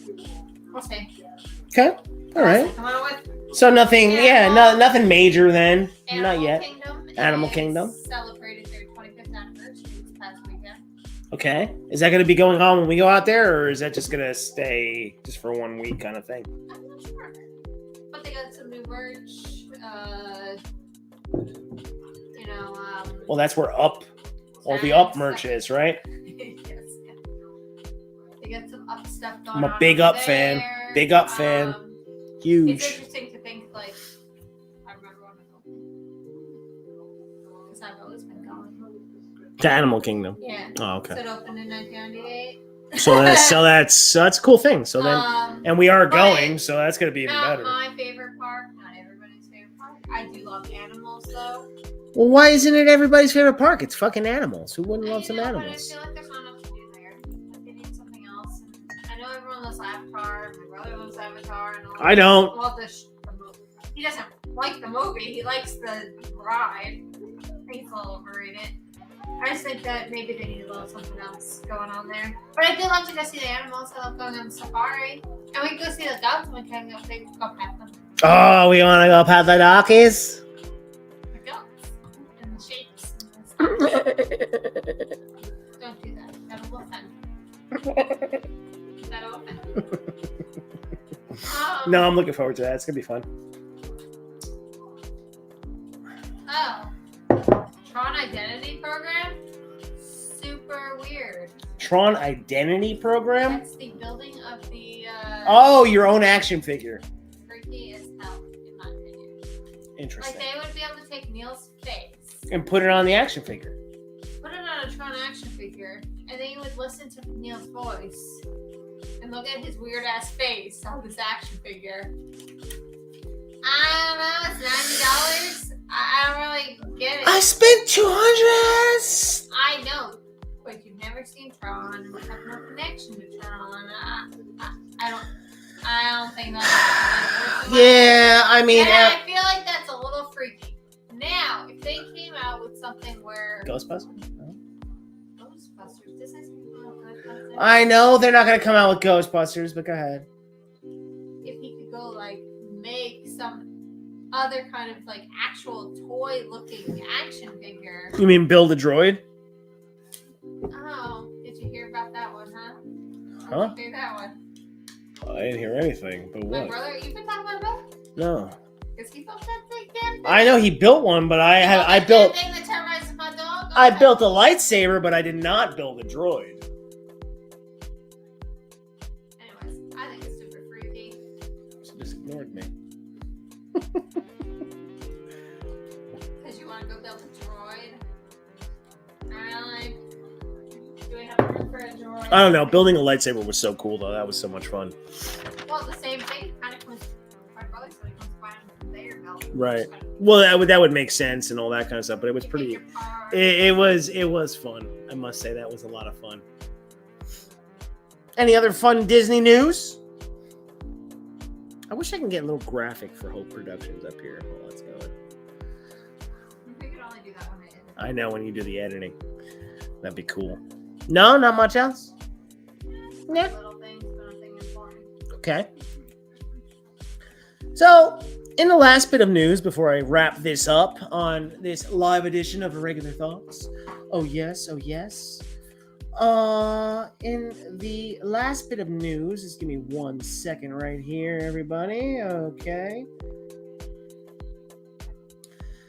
D: we'll see.
A: Okay. All right.
D: Come on with.
A: So nothing. Nothing major then. Not yet.
D: Kingdom
A: Animal Kingdom
D: celebrated their 25th anniversary this past weekend.
A: Okay. Is that going to be going on when we go out there, or is that just going to stay just for 1 week kind of thing?
D: I'm not sure. But they got some new merch.
A: Well, that's where all the Up merch is, right?
D: Yes. They got some Up stuff going
A: I'm
D: on.
A: a big
D: over
A: Up fan.
D: there.
A: Big Up fan.
D: It's
A: Huge.
D: interesting to think, like, I remember when I because I've always been going.
A: To Animal Kingdom.
D: Yeah.
A: Oh, okay.
D: So it opened in 1998.
A: So that's a cool thing. So then, and we are going, so that's gonna be even
D: not
A: better.
D: my favorite park. Not everybody's favorite park. I do love animals, though.
A: Well, why isn't it everybody's favorite park? It's fucking animals. Who wouldn't love some
D: But I
A: animals?
D: feel like there's not enough to do there. Like they need something else. I know everyone loves Avatar. My brother loves Avatar. And all
A: I don't.
D: Love the movie. He doesn't like the movie. He likes the ride. I think it's a little overrated. I just think that maybe they need a little something else going on there. But I do love to go see the animals. I love going on the safari. And we can go see the dogs when we can go pet them.
A: Oh, we want to go pet the doggies?
D: The goats. And the shapes. And the stuff. Don't do that. That'll offend. That'll offend.
A: No, I'm looking forward to that. It's going to be fun.
D: Oh. Tron Identity Program? Super weird.
A: Tron Identity Program?
D: That's the building of the
A: Oh, your own action figure.
D: Freaky as hell, in my opinion.
A: Interesting.
D: Like, they would be able to take Neil's face,
A: And put it on the action figure.
D: put it on a Tron action figure, and then you would listen to Neil's voice and look at his weird ass face on this action figure. I don't know, it's $90. I don't really get it.
A: I spent $200.
D: I know, but you've never seen Tron and you have no connection to Tron. I don't think that's
A: Yeah, I mean,
D: and I feel like that's a little freaky. Now, if they came out with something where
A: Ghostbusters? No.
D: Ghostbusters, this is Ghostbusters.
A: I know they're not going to come out with Ghostbusters, but go ahead.
D: If he could go like make some other kind of like actual toy looking action figure.
A: You mean build a droid?
D: Oh, did you hear about that one, huh?
A: Huh?
D: Did you hear that one?
A: I didn't hear anything, but
D: My
A: what?
D: brother, you've been talking about that?
A: No.
D: Because he built that thing, damn thing.
A: I know he built one, but I built
D: Thing that terrorizes my dog.
A: I built a lightsaber, but I did not build a droid.
D: Anyways, I think it's super freaky.
A: She just ignored me.
D: Because you want to go build a droid. Really? Do we have room for a droid?
A: I don't know. Building a lightsaber was so cool, though. That was so much fun.
D: Well, the same thing kind of comes. My brother said it comes by from their belt.
A: Right. Well, that would make sense and all that kind of stuff, but it was pretty. It was fun. I must say that was a lot of fun. Any other fun Disney news? I wish I can get a little graphic for Hope Productions up here. Well, let's go.
D: We could only do that when I edit.
A: I know when you do the editing. That'd be cool. No, not much else? Yeah.
D: Little things, but nothing important.
A: Okay. So, in the last bit of news, before I wrap this up on this live edition of Irregular Thoughts. Oh, yes. In the last bit of news, just give me 1 second right here, everybody. Okay.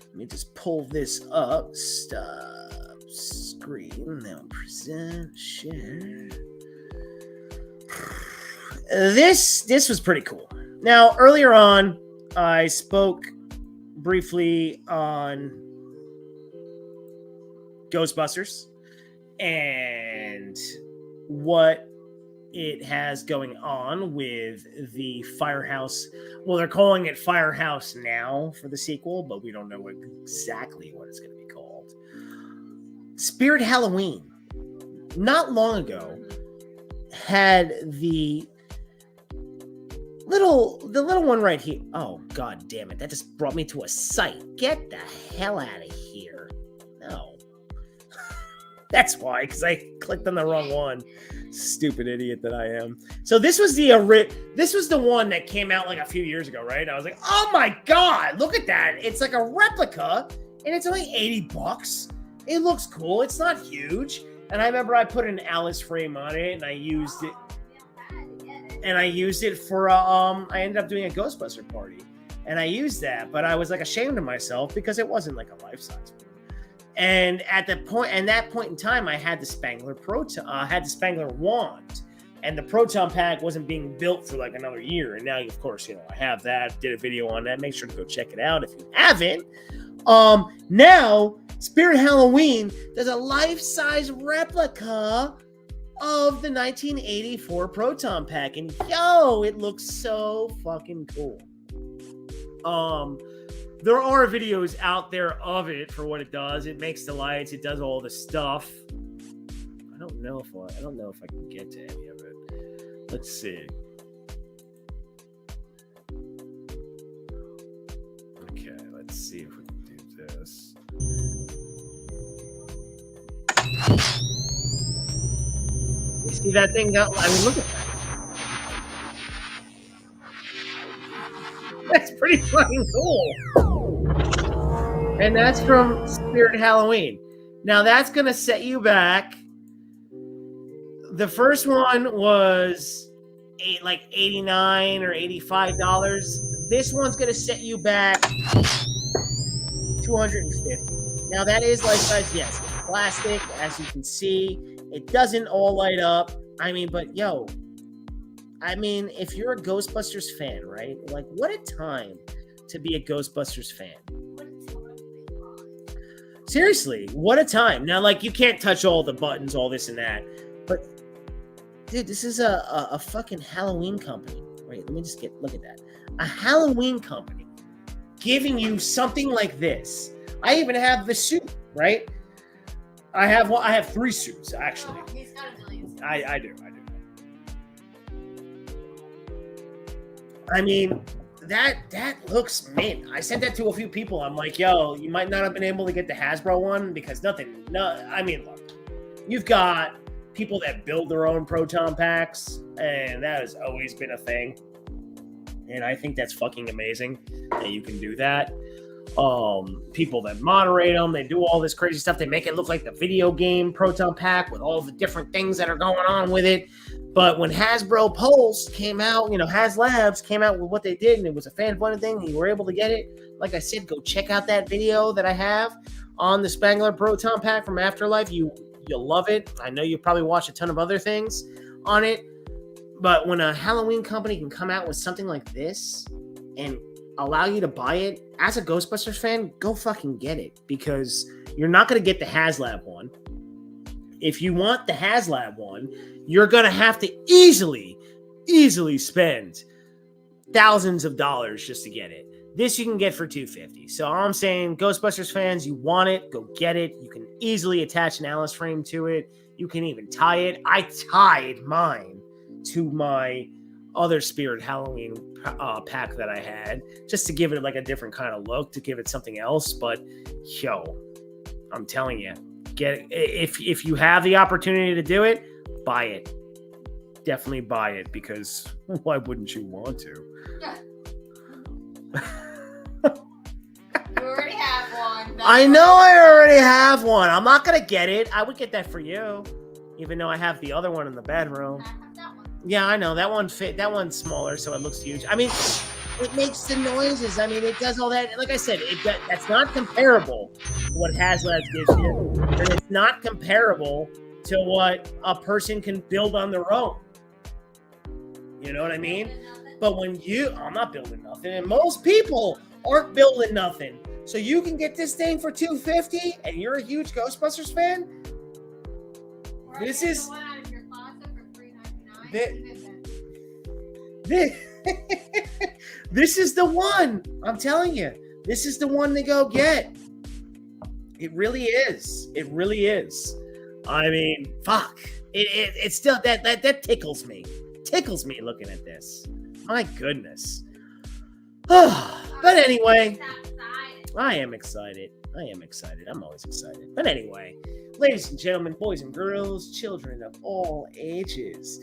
A: Let me just pull this up. Stop screen. Now present. Share. This was pretty cool. Now, earlier on, I spoke briefly on Ghostbusters and what it has going on with the Firehouse. Well, they're calling it Firehouse now for the sequel, but we don't know exactly what it's going to be called. Spirit Halloween, not long ago, had the little one right here. Oh, god damn it. That just brought me to a site. Get the hell out of here. No. That's why, because I clicked on the wrong one. Stupid idiot that I am. So this was the one that came out like a few years ago, right? I was like, oh my god, look at that. It's like a replica, and it's only $80. It looks cool. It's not huge. And I remember I put an Alice frame on it, and I used it. And I used it for I ended up doing a Ghostbuster party, and I used that, but I was like ashamed of myself because it wasn't like a life size. And at that point in time, I had the Spangler Spangler wand, and the Proton Pack wasn't being built for like another year. And now, of course, I have that. Did a video on that. Make sure to go check it out if you haven't. Now Spirit Halloween does a life-size replica of the 1984 Proton Pack, and yo, it looks so fucking cool. There are videos out there of it for what it does. It makes the lights, it does all the stuff. I don't know if I can get to any of it. Let's see. Okay, let's see if we can do this. You see that thing? Look at that. That's pretty fucking cool. And that's from Spirit Halloween. Now that's going to set you back. The first one was like $89 or $85. This one's going to set you back $250. Now that is life size. Yes, it's plastic, as you can see. It doesn't all light up. I mean, but yo, I mean, if you're a Ghostbusters fan, right? Like, what a time to be a Ghostbusters fan. Seriously, what a time. Now, like, you can't touch all the buttons, all this and that. But, dude, this is a fucking Halloween company. Right, let me just look at that. A Halloween company giving you something like this. I even have the suit, right? I have 3 suits, actually.
D: He's got a million.
A: I do. I mean, that looks mint. I sent that to a few people. I'm like, yo, you might not have been able to get the Hasbro one because I mean, look, you've got people that build their own proton packs, and that has always been a thing. And I think that's fucking amazing that you can do that. People that moderate them, they do all this crazy stuff. They make it look like the video game proton pack with all the different things that are going on with it. But when Hasbro Pulse came out, HasLabs came out with what they did, and it was a fan-funded thing, and you were able to get it. Like I said, go check out that video that I have on the Spangler proton pack from Afterlife. You'll love it. I know you probably watched a ton of other things on it. But when a Halloween company can come out with something like this and allow you to buy it, as a Ghostbusters fan, go fucking get it. Because you're not going to get the HasLab one. If you want the HasLab one, you're going to have to easily spend thousands of dollars just to get it. This you can get for $250. So all I'm saying, Ghostbusters fans, you want it, go get it. You can easily attach an Alice frame to it. You can even tie it. I tied mine to my other Spirit Halloween pack that I had, just to give it like a different kind of look, to give it something else. But yo, I'm telling you, get it. If you have the opportunity to do it, buy it. Definitely buy it, because why wouldn't you want to?
D: Yeah. You already have one.
A: I know I already have one. I'm not gonna get it. I would get that for you, even though I have the other one in the bedroom.
D: I have that one.
A: Yeah, I know. That one fit. That one's smaller, so it looks huge. I mean, it makes the noises. I mean, it does all that. Like I said, that's not comparable to what HasLab gives you. And it's not comparable to what a person can build on their own. You know what I mean? But when I'm not building nothing, and most people aren't building nothing. So you can get this thing for $250, and you're a huge Ghostbusters fan?
D: Or
A: This
D: get
A: is-
D: the one out of your closet for $3.99.
A: This is the one. I'm telling you, this is the one to go get. It really is. It really is. I mean, fuck. It's still that tickles me. Tickles me looking at this. My goodness. But anyway, I am excited. I'm always excited. But anyway, ladies and gentlemen, boys and girls, children of all ages,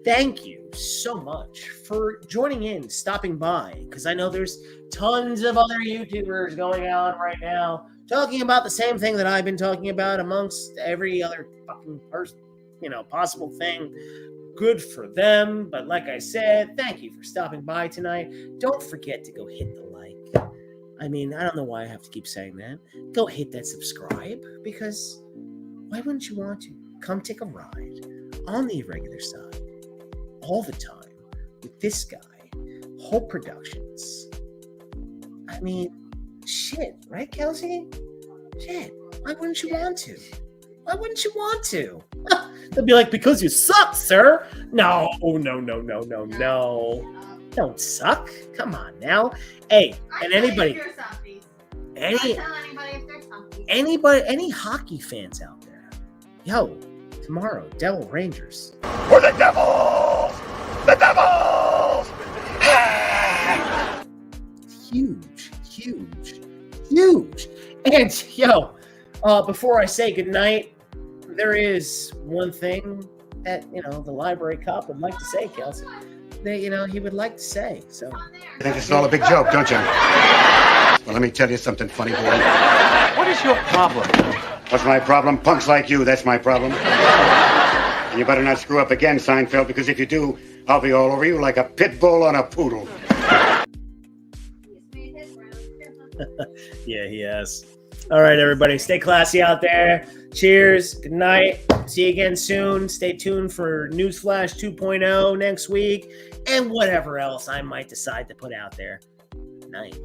A: thank you so much for joining in, stopping by, because I know there's tons of other YouTubers going on right now talking about the same thing that I've been talking about amongst every other fucking person, possible thing. Good for them. But like I said, thank you for stopping by tonight. Don't forget to go hit the like. I mean, I don't know why I have to keep saying that. Go hit that subscribe, because why wouldn't you want to? Come take a ride on the Irregular side all the time with this guy, Hope Productions. I mean, shit, right, Kelsey? Shit, why wouldn't you want to? Why wouldn't you want to? They'll be like, because you suck, sir. No. Don't suck. Come on now. Hey, and anybody, any hockey fans out there, yo, tomorrow, Devil Rangers.
C: For the Devils! The Devils!
A: Huge. And yo, before I say goodnight, there is one thing that, the library cop would like to say, Kelsey. That, he would like to say. So
B: You think this is all a big joke, don't you? Well, let me tell you something funny, boy.
E: What is your problem?
B: What's my problem? Punks like you, that's my problem. And you better not screw up again, Seinfeld, because if you do, I'll be all over you like a pit bull on a poodle.
A: yeah, he has. All right, everybody, stay classy out there. Cheers. Good night. See you again soon. Stay tuned for Newsflash 2.0 next week and whatever else I might decide to put out there. Night.